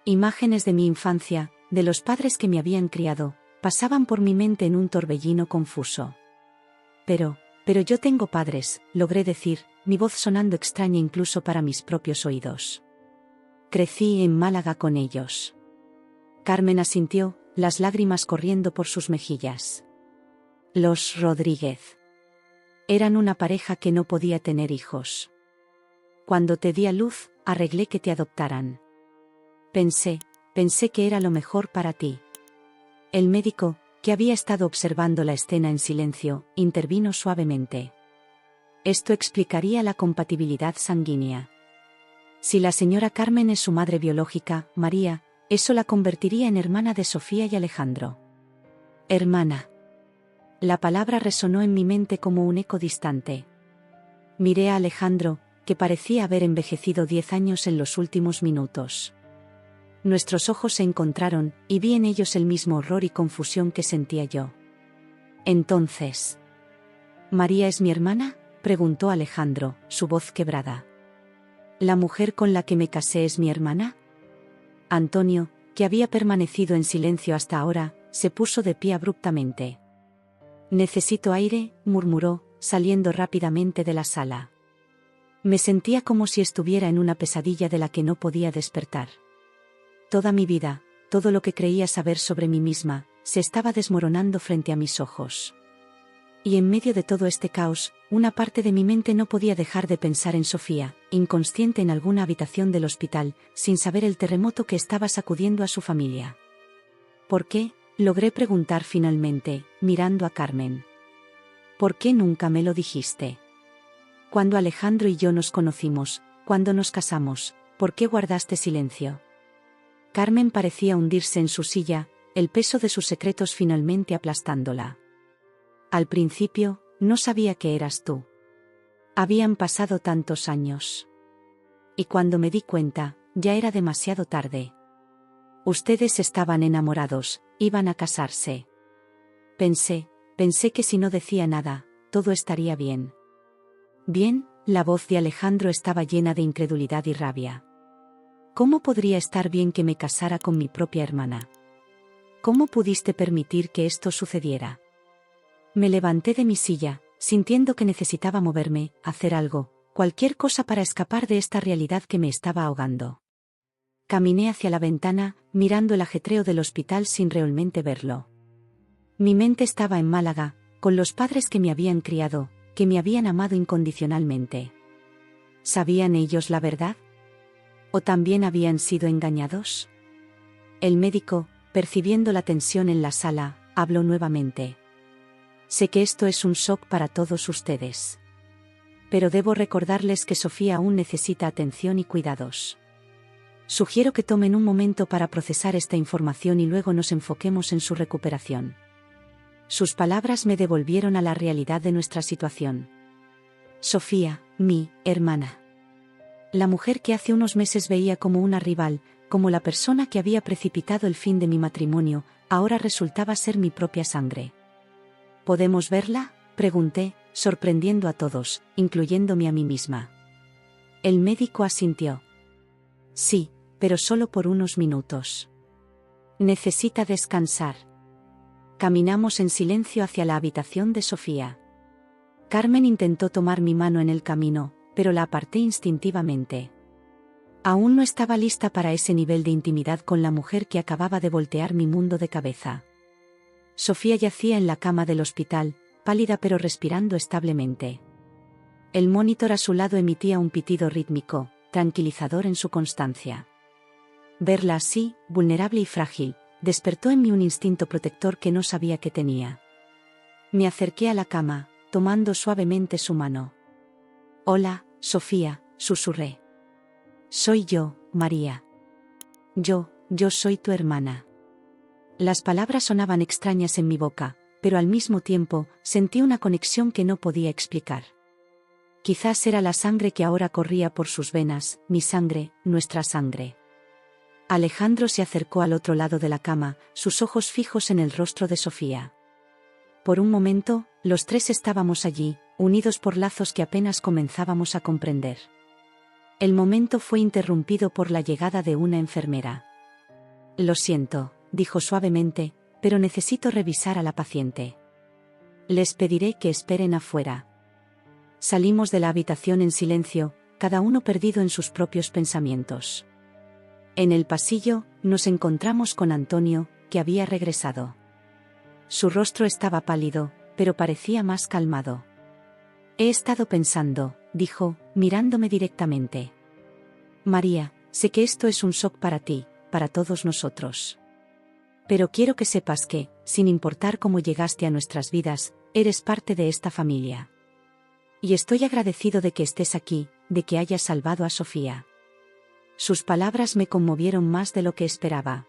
Imágenes de mi infancia, de los padres que me habían criado, pasaban por mi mente en un torbellino confuso. Pero yo tengo padres, logré decir, mi voz sonando extraña incluso para mis propios oídos. Crecí en Málaga con ellos. Carmen asintió, las lágrimas corriendo por sus mejillas. Los Rodríguez. Eran una pareja que no podía tener hijos. Cuando te di a luz, arreglé que te adoptaran. Pensé que era lo mejor para ti. El médico, que había estado observando la escena en silencio, intervino suavemente. Esto explicaría la compatibilidad sanguínea. Si la señora Carmen es su madre biológica, María, eso la convertiría en hermana de Sofía y Alejandro. Hermana. La palabra resonó en mi mente como un eco distante. Miré a Alejandro, que parecía haber envejecido 10 años en los últimos minutos. Nuestros ojos se encontraron, y vi en ellos el mismo horror y confusión que sentía yo. Entonces, ¿María es mi hermana?, preguntó Alejandro, su voz quebrada. ¿La mujer con la que me casé es mi hermana? Antonio, que había permanecido en silencio hasta ahora, se puso de pie abruptamente. Necesito aire, murmuró, saliendo rápidamente de la sala. Me sentía como si estuviera en una pesadilla de la que no podía despertar. Toda mi vida, todo lo que creía saber sobre mí misma, se estaba desmoronando frente a mis ojos. Y en medio de todo este caos, una parte de mi mente no podía dejar de pensar en Sofía, inconsciente en alguna habitación del hospital, sin saber el terremoto que estaba sacudiendo a su familia. ¿Por qué?, logré preguntar finalmente, mirando a Carmen. ¿Por qué nunca me lo dijiste? Cuando Alejandro y yo nos conocimos, cuando nos casamos, ¿por qué guardaste silencio? Carmen parecía hundirse en su silla, el peso de sus secretos finalmente aplastándola. Al principio, no sabía que eras tú. Habían pasado tantos años. Y cuando me di cuenta, ya era demasiado tarde. Ustedes estaban enamorados, iban a casarse. Pensé que si no decía nada, todo estaría bien. Bien, la voz de Alejandro estaba llena de incredulidad y rabia. ¿Cómo podría estar bien que me casara con mi propia hermana? ¿Cómo pudiste permitir que esto sucediera? Me levanté de mi silla, sintiendo que necesitaba moverme, hacer algo, cualquier cosa para escapar de esta realidad que me estaba ahogando. Caminé hacia la ventana, mirando el ajetreo del hospital sin realmente verlo. Mi mente estaba en Málaga, con los padres que me habían criado, que me habían amado incondicionalmente. ¿Sabían ellos la verdad? ¿O también habían sido engañados? El médico, percibiendo la tensión en la sala, habló nuevamente. Sé que esto es un shock para todos ustedes. Pero debo recordarles que Sofía aún necesita atención y cuidados. Sugiero que tomen un momento para procesar esta información y luego nos enfoquemos en su recuperación. Sus palabras me devolvieron a la realidad de nuestra situación. Sofía, mi hermana. La mujer que hace unos meses veía como una rival, como la persona que había precipitado el fin de mi matrimonio, ahora resultaba ser mi propia sangre. ¿Podemos verla?, pregunté, sorprendiendo a todos, incluyéndome a mí misma. El médico asintió. Sí, pero solo por unos minutos. Necesita descansar. Caminamos en silencio hacia la habitación de Sofía. Carmen intentó tomar mi mano en el camino, pero la aparté instintivamente. Aún no estaba lista para ese nivel de intimidad con la mujer que acababa de voltear mi mundo de cabeza. Sofía yacía en la cama del hospital, pálida pero respirando establemente. El monitor a su lado emitía un pitido rítmico, tranquilizador en su constancia. Verla así, vulnerable y frágil, despertó en mí un instinto protector que no sabía que tenía. Me acerqué a la cama, tomando suavemente su mano. Hola, Sofía, susurré. Soy yo, María. Yo soy tu hermana. Las palabras sonaban extrañas en mi boca, pero al mismo tiempo, sentí una conexión que no podía explicar. Quizás era la sangre que ahora corría por sus venas, mi sangre, nuestra sangre. Alejandro se acercó al otro lado de la cama, sus ojos fijos en el rostro de Sofía. Por un momento, los tres estábamos allí, unidos por lazos que apenas comenzábamos a comprender. El momento fue interrumpido por la llegada de una enfermera. Lo siento, dijo suavemente, pero necesito revisar a la paciente. Les pediré que esperen afuera. Salimos de la habitación en silencio, cada uno perdido en sus propios pensamientos. En el pasillo, nos encontramos con Antonio, que había regresado. Su rostro estaba pálido, pero parecía más calmado. He estado pensando, dijo, mirándome directamente. María, sé que esto es un shock para ti, para todos nosotros. Pero quiero que sepas que, sin importar cómo llegaste a nuestras vidas, eres parte de esta familia. Y estoy agradecido de que estés aquí, de que hayas salvado a Sofía. Sus palabras me conmovieron más de lo que esperaba.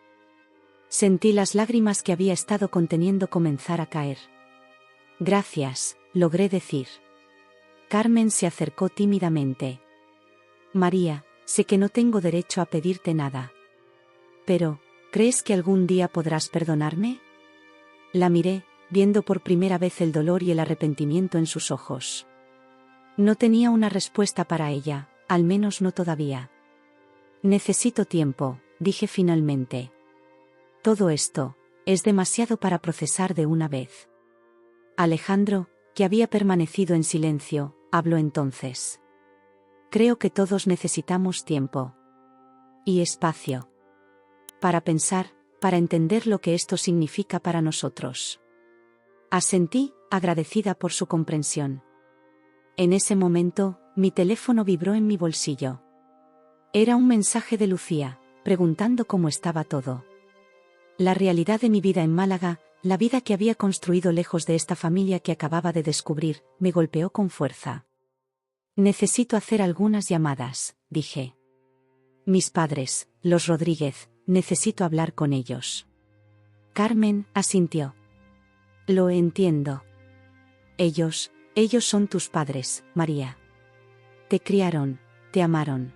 Sentí las lágrimas que había estado conteniendo comenzar a caer. Gracias, logré decir. Carmen se acercó tímidamente. María, sé que no tengo derecho a pedirte nada. Pero, ¿crees que algún día podrás perdonarme? La miré, viendo por primera vez el dolor y el arrepentimiento en sus ojos. No tenía una respuesta para ella, al menos no todavía. Necesito tiempo, dije finalmente. Todo esto Es demasiado para procesar de una vez. Alejandro, que había permanecido en silencio, habló entonces. Creo que todos necesitamos tiempo. Y espacio. Para pensar, para entender lo que esto significa para nosotros. Asentí, agradecida por su comprensión. En ese momento, mi teléfono vibró en mi bolsillo. Era un mensaje de Lucía, preguntando cómo estaba todo. La realidad de mi vida en Málaga, la vida que había construido lejos de esta familia que acababa de descubrir, me golpeó con fuerza. Necesito hacer algunas llamadas, dije. Mis padres, los Rodríguez, necesito hablar con ellos. Carmen asintió. Lo entiendo. Ellos son tus padres, María. Te criaron, te amaron.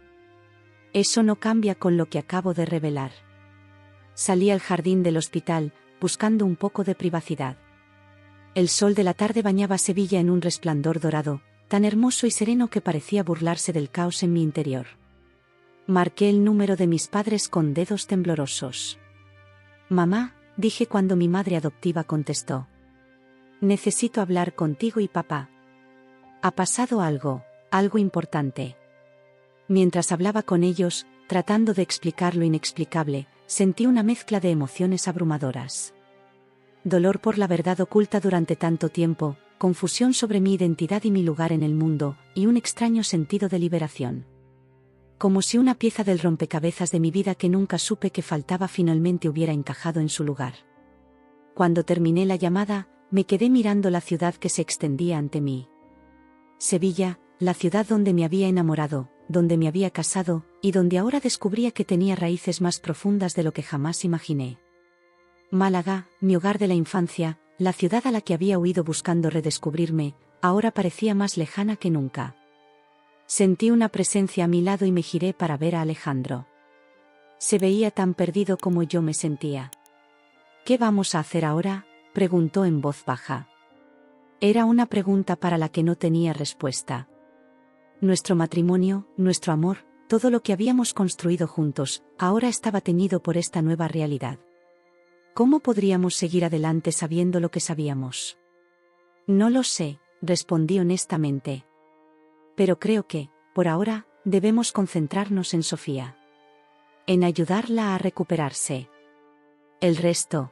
Eso no cambia con lo que acabo de revelar. Salí al jardín del hospital, buscando un poco de privacidad. El sol de la tarde bañaba Sevilla en un resplandor dorado, tan hermoso y sereno que parecía burlarse del caos en mi interior. Marqué el número de mis padres con dedos temblorosos. Mamá, dije cuando mi madre adoptiva contestó. Necesito hablar contigo y papá. Ha pasado algo importante. Mientras hablaba con ellos, tratando de explicar lo inexplicable, sentí una mezcla de emociones abrumadoras. Dolor por la verdad oculta durante tanto tiempo, confusión sobre mi identidad y mi lugar en el mundo, y un extraño sentido de liberación. Como si una pieza del rompecabezas de mi vida que nunca supe que faltaba finalmente hubiera encajado en su lugar. Cuando terminé la llamada, me quedé mirando la ciudad que se extendía ante mí. Sevilla, la ciudad donde me había enamorado, donde me había casado, y donde ahora descubría que tenía raíces más profundas de lo que jamás imaginé. Málaga, mi hogar de la infancia, la ciudad a la que había huido buscando redescubrirme, ahora parecía más lejana que nunca. Sentí una presencia a mi lado y me giré para ver a Alejandro. Se veía tan perdido como yo me sentía. ¿Qué vamos a hacer ahora?, preguntó en voz baja. Era una pregunta para la que no tenía respuesta. Nuestro matrimonio, nuestro amor, todo lo que habíamos construido juntos, ahora estaba teñido por esta nueva realidad. ¿Cómo podríamos seguir adelante sabiendo lo que sabíamos? No lo sé, respondí honestamente. Pero creo que, por ahora, debemos concentrarnos en Sofía. En ayudarla a recuperarse. El resto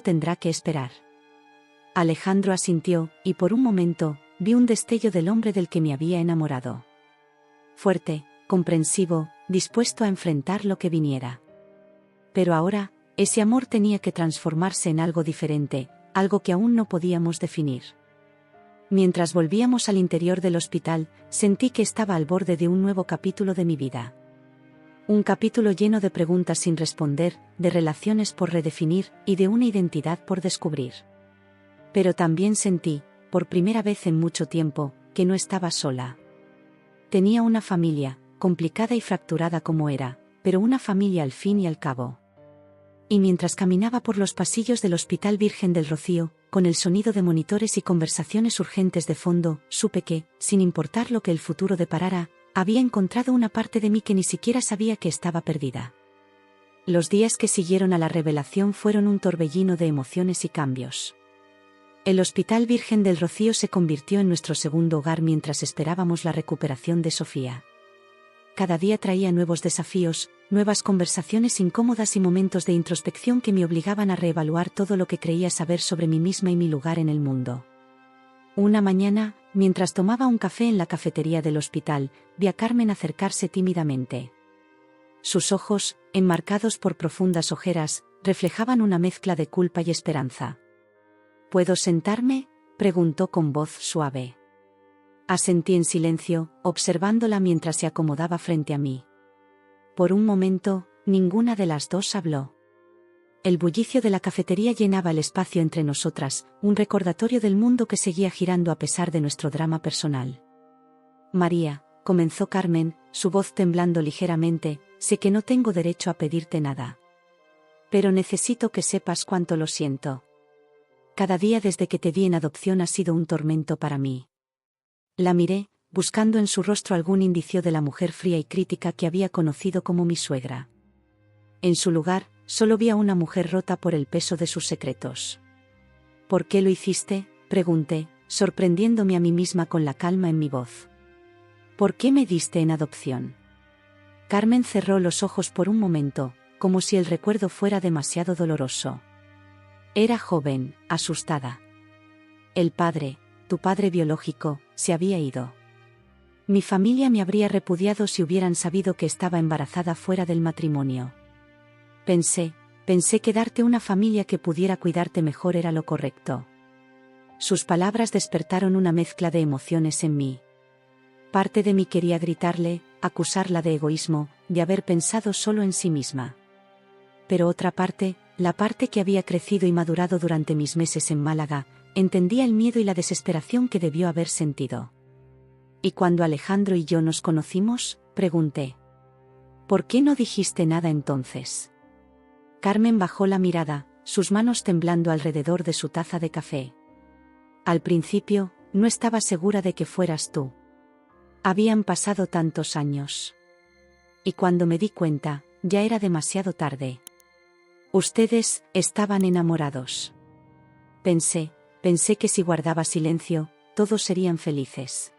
tendrá que esperar. Alejandro asintió, y por un momento, vi un destello del hombre del que me había enamorado. Fuerte, comprensivo, dispuesto a enfrentar lo que viniera. Pero ahora, ese amor tenía que transformarse en algo diferente, algo que aún no podíamos definir. Mientras volvíamos al interior del hospital, sentí que estaba al borde de un nuevo capítulo de mi vida. Un capítulo lleno de preguntas sin responder, de relaciones por redefinir, y de una identidad por descubrir. Pero también sentí, por primera vez en mucho tiempo, que no estaba sola. Tenía una familia, complicada y fracturada como era, pero una familia al fin y al cabo. Y mientras caminaba por los pasillos del Hospital Virgen del Rocío, con el sonido de monitores y conversaciones urgentes de fondo, supe que, sin importar lo que el futuro deparara, había encontrado una parte de mí que ni siquiera sabía que estaba perdida. Los días que siguieron a la revelación fueron un torbellino de emociones y cambios. El Hospital Virgen del Rocío se convirtió en nuestro segundo hogar mientras esperábamos la recuperación de Sofía. Cada día traía nuevos desafíos, nuevas conversaciones incómodas y momentos de introspección que me obligaban a reevaluar todo lo que creía saber sobre mí misma y mi lugar en el mundo. Una mañana, mientras tomaba un café en la cafetería del hospital, vi a Carmen acercarse tímidamente. Sus ojos, enmarcados por profundas ojeras, reflejaban una mezcla de culpa y esperanza. ¿Puedo sentarme?, preguntó con voz suave. Asentí en silencio, observándola mientras se acomodaba frente a mí. Por un momento, ninguna de las dos habló. El bullicio de la cafetería llenaba el espacio entre nosotras, un recordatorio del mundo que seguía girando a pesar de nuestro drama personal. María, comenzó Carmen, su voz temblando ligeramente, sé que no tengo derecho a pedirte nada. Pero necesito que sepas cuánto lo siento. Cada día desde que te di en adopción ha sido un tormento para mí. La miré, buscando en su rostro algún indicio de la mujer fría y crítica que había conocido como mi suegra. En su lugar, solo vi a una mujer rota por el peso de sus secretos. ¿Por qué lo hiciste?, pregunté, sorprendiéndome a mí misma con la calma en mi voz. ¿Por qué me diste en adopción? Carmen cerró los ojos por un momento, como si el recuerdo fuera demasiado doloroso. Era joven, asustada. El padre, tu padre biológico, se había ido. Mi familia me habría repudiado si hubieran sabido que estaba embarazada fuera del matrimonio. Pensé que darte una familia que pudiera cuidarte mejor era lo correcto. Sus palabras despertaron una mezcla de emociones en mí. Parte de mí quería gritarle, acusarla de egoísmo, de haber pensado solo en sí misma. Pero otra parte, la parte que había crecido y madurado durante mis meses en Málaga, entendía el miedo y la desesperación que debió haber sentido. ¿Y cuando Alejandro y yo nos conocimos?, pregunté. ¿Por qué no dijiste nada entonces? Carmen bajó la mirada, sus manos temblando alrededor de su taza de café. Al principio, no estaba segura de que fueras tú. Habían pasado tantos años. Y cuando me di cuenta, ya era demasiado tarde. Ustedes estaban enamorados. Pensé que si guardaba silencio, todos serían felices.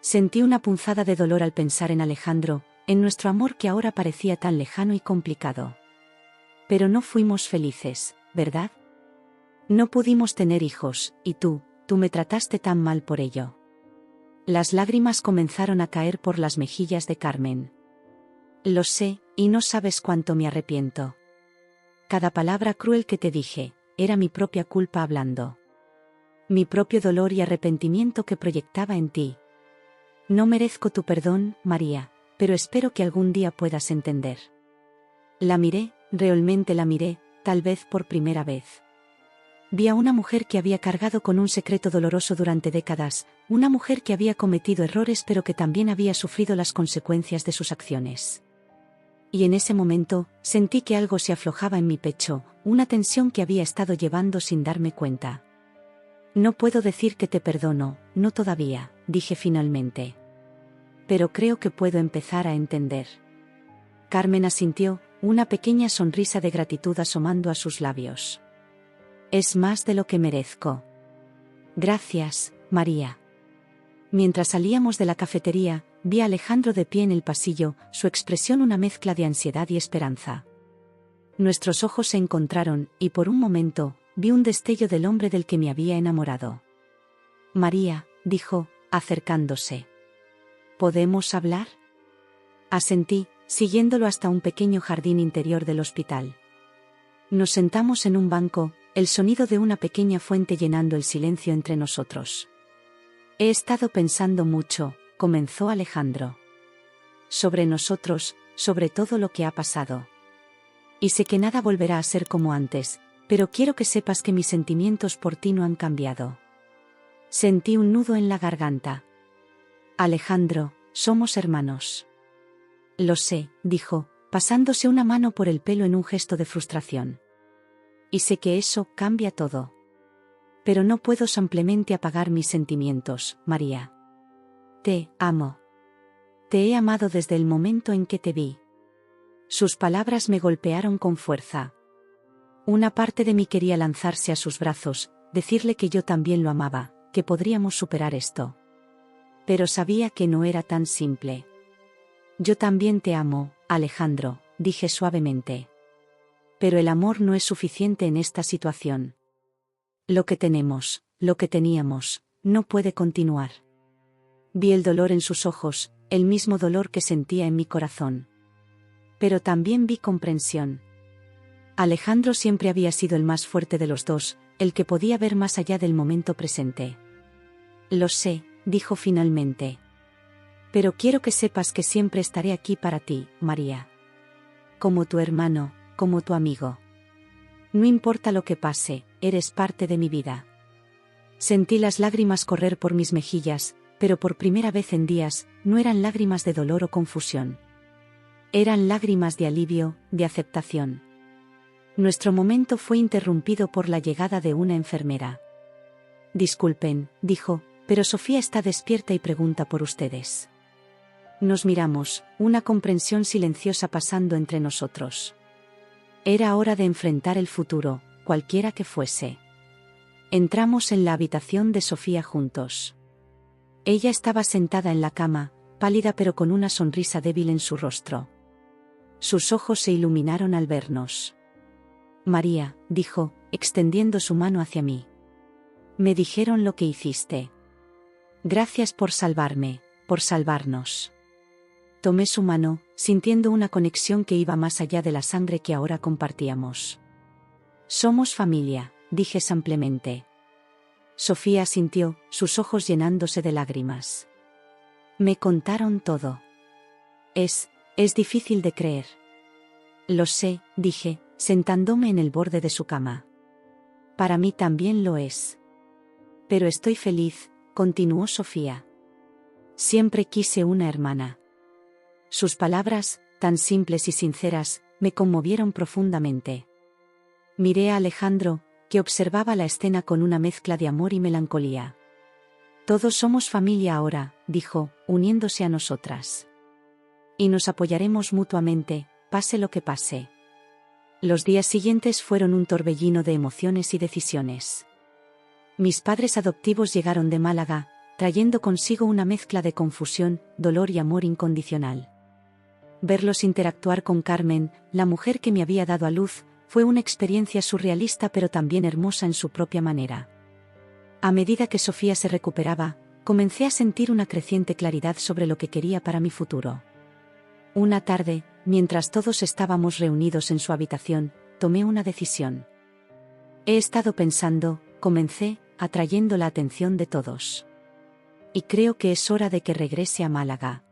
Sentí una punzada de dolor al pensar en Alejandro, en nuestro amor que ahora parecía tan lejano y complicado. Pero no fuimos felices, ¿verdad? No pudimos tener hijos, y tú me trataste tan mal por ello. Las lágrimas comenzaron a caer por las mejillas de Carmen. Lo sé, y no sabes cuánto me arrepiento. Cada palabra cruel que te dije, era mi propia culpa hablando. Mi propio dolor y arrepentimiento que proyectaba en ti. No merezco tu perdón, María, pero espero que algún día puedas entender. La miré, realmente la miré, tal vez por primera vez. Vi a una mujer que había cargado con un secreto doloroso durante décadas, una mujer que había cometido errores pero que también había sufrido las consecuencias de sus acciones. Y en ese momento, sentí que algo se aflojaba en mi pecho, una tensión que había estado llevando sin darme cuenta. No puedo decir que te perdono, no todavía, dije finalmente. Pero creo que puedo empezar a entender. Carmen asintió, una pequeña sonrisa de gratitud asomando a sus labios. Es más de lo que merezco. Gracias, María. Mientras salíamos de la cafetería, vi a Alejandro de pie en el pasillo, su expresión una mezcla de ansiedad y esperanza. Nuestros ojos se encontraron, y por un momento, vi un destello del hombre del que me había enamorado. María, dijo, acercándose. ¿Podemos hablar? Asentí, siguiéndolo hasta un pequeño jardín interior del hospital. Nos sentamos en un banco, el sonido de una pequeña fuente llenando el silencio entre nosotros. He estado pensando mucho, comenzó Alejandro. Sobre nosotros, sobre todo lo que ha pasado. Y sé que nada volverá a ser como antes, pero quiero que sepas que mis sentimientos por ti no han cambiado. Sentí un nudo en la garganta. Alejandro, somos hermanos. Lo sé, dijo, pasándose una mano por el pelo en un gesto de frustración. Y sé que eso cambia todo. Pero no puedo simplemente apagar mis sentimientos, María. Te amo. Te he amado desde el momento en que te vi. Sus palabras me golpearon con fuerza. Una parte de mí quería lanzarse a sus brazos, decirle que yo también lo amaba, que podríamos superar esto. Pero sabía que no era tan simple. Yo también te amo, Alejandro, dije suavemente. Pero el amor no es suficiente en esta situación. Lo que tenemos, lo que teníamos, no puede continuar. Vi el dolor en sus ojos, el mismo dolor que sentía en mi corazón. Pero también vi comprensión. Alejandro siempre había sido el más fuerte de los dos, el que podía ver más allá del momento presente. Lo sé, dijo finalmente. Pero quiero que sepas que siempre estaré aquí para ti, María. Como tu hermano, como tu amigo. No importa lo que pase, eres parte de mi vida. Sentí las lágrimas correr por mis mejillas, pero por primera vez en días, no eran lágrimas de dolor o confusión. Eran lágrimas de alivio, de aceptación. Nuestro momento fue interrumpido por la llegada de una enfermera. Disculpen, dijo, pero Sofía está despierta y pregunta por ustedes. Nos miramos, una comprensión silenciosa pasando entre nosotros. Era hora de enfrentar el futuro, cualquiera que fuese. Entramos en la habitación de Sofía juntos. Ella estaba sentada en la cama, pálida pero con una sonrisa débil en su rostro. Sus ojos se iluminaron al vernos. María, dijo, extendiendo su mano hacia mí. Me dijeron lo que hiciste. Gracias por salvarme, por salvarnos. Tomé su mano, sintiendo una conexión que iba más allá de la sangre que ahora compartíamos. Somos familia, dije simplemente. Sofía asintió, sus ojos llenándose de lágrimas. Me contaron todo. Es difícil de creer. Lo sé, dije, sentándome en el borde de su cama. Para mí también lo es. Pero estoy feliz, continuó Sofía. Siempre quise una hermana. Sus palabras, tan simples y sinceras, me conmovieron profundamente. Miré a Alejandro, que observaba la escena con una mezcla de amor y melancolía. Todos somos familia ahora, dijo, uniéndose a nosotras. Y nos apoyaremos mutuamente, pase lo que pase. Los días siguientes fueron un torbellino de emociones y decisiones. Mis padres adoptivos llegaron de Málaga, trayendo consigo una mezcla de confusión, dolor y amor incondicional. Verlos interactuar con Carmen, la mujer que me había dado a luz, fue una experiencia surrealista pero también hermosa en su propia manera. A medida que Sofía se recuperaba, comencé a sentir una creciente claridad sobre lo que quería para mi futuro. Una tarde, mientras todos estábamos reunidos en su habitación, tomé una decisión. He estado pensando, comencé, atrayendo la atención de todos. Y creo que es hora de que regrese a Málaga.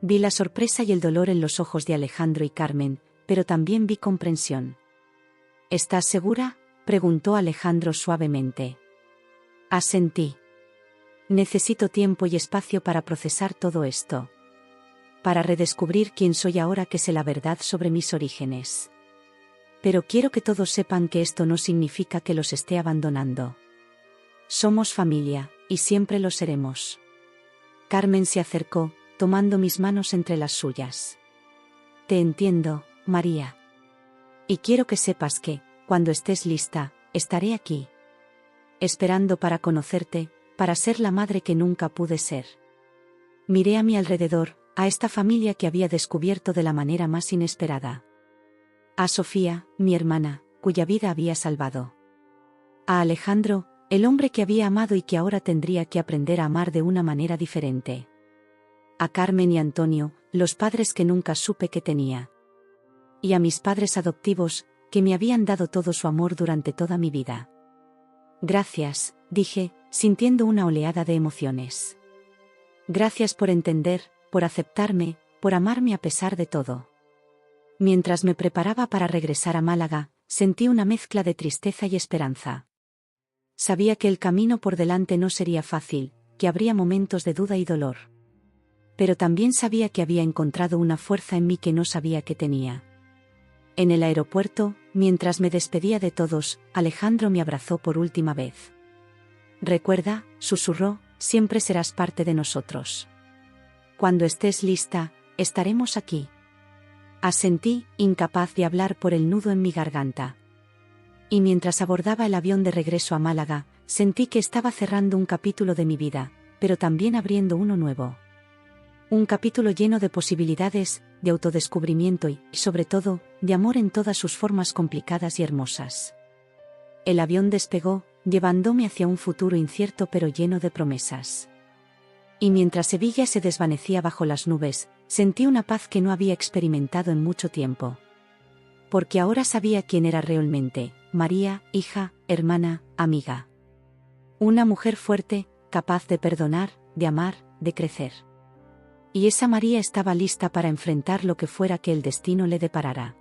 Vi la sorpresa y el dolor en los ojos de Alejandro y Carmen, pero también vi comprensión. ¿Estás segura?, preguntó Alejandro suavemente. Asentí. Necesito tiempo y espacio para procesar todo esto. Para redescubrir quién soy ahora que sé la verdad sobre mis orígenes. Pero quiero que todos sepan que esto no significa que los esté abandonando. Somos familia, y siempre lo seremos. Carmen se acercó, tomando mis manos entre las suyas. Te entiendo, María. Y quiero que sepas que, cuando estés lista, estaré aquí. Esperando para conocerte, para ser la madre que nunca pude ser. Miré a mi alrededor, a esta familia que había descubierto de la manera más inesperada. A Sofía, mi hermana, cuya vida había salvado. A Alejandro, el hombre que había amado y que ahora tendría que aprender a amar de una manera diferente. A Carmen y Antonio, los padres que nunca supe que tenía. Y a mis padres adoptivos, que me habían dado todo su amor durante toda mi vida. Gracias, dije, sintiendo una oleada de emociones. Gracias por entender, por aceptarme, por amarme a pesar de todo. Mientras me preparaba para regresar a Málaga, sentí una mezcla de tristeza y esperanza. Sabía que el camino por delante no sería fácil, que habría momentos de duda y dolor. Pero también sabía que había encontrado una fuerza en mí que no sabía que tenía. En el aeropuerto, mientras me despedía de todos, Alejandro me abrazó por última vez. Recuerda, susurró, siempre serás parte de nosotros. Cuando estés lista, estaremos aquí. Asentí, incapaz de hablar por el nudo en mi garganta. Y mientras abordaba el avión de regreso a Málaga, sentí que estaba cerrando un capítulo de mi vida, pero también abriendo uno nuevo. Un capítulo lleno de posibilidades, de autodescubrimiento y, sobre todo, de amor en todas sus formas complicadas y hermosas. El avión despegó, llevándome hacia un futuro incierto pero lleno de promesas. Y mientras Sevilla se desvanecía bajo las nubes, sentí una paz que no había experimentado en mucho tiempo. Porque ahora sabía quién era realmente, María, hija, hermana, amiga. Una mujer fuerte, capaz de perdonar, de amar, de crecer. Y esa María estaba lista para enfrentar lo que fuera que el destino le deparara.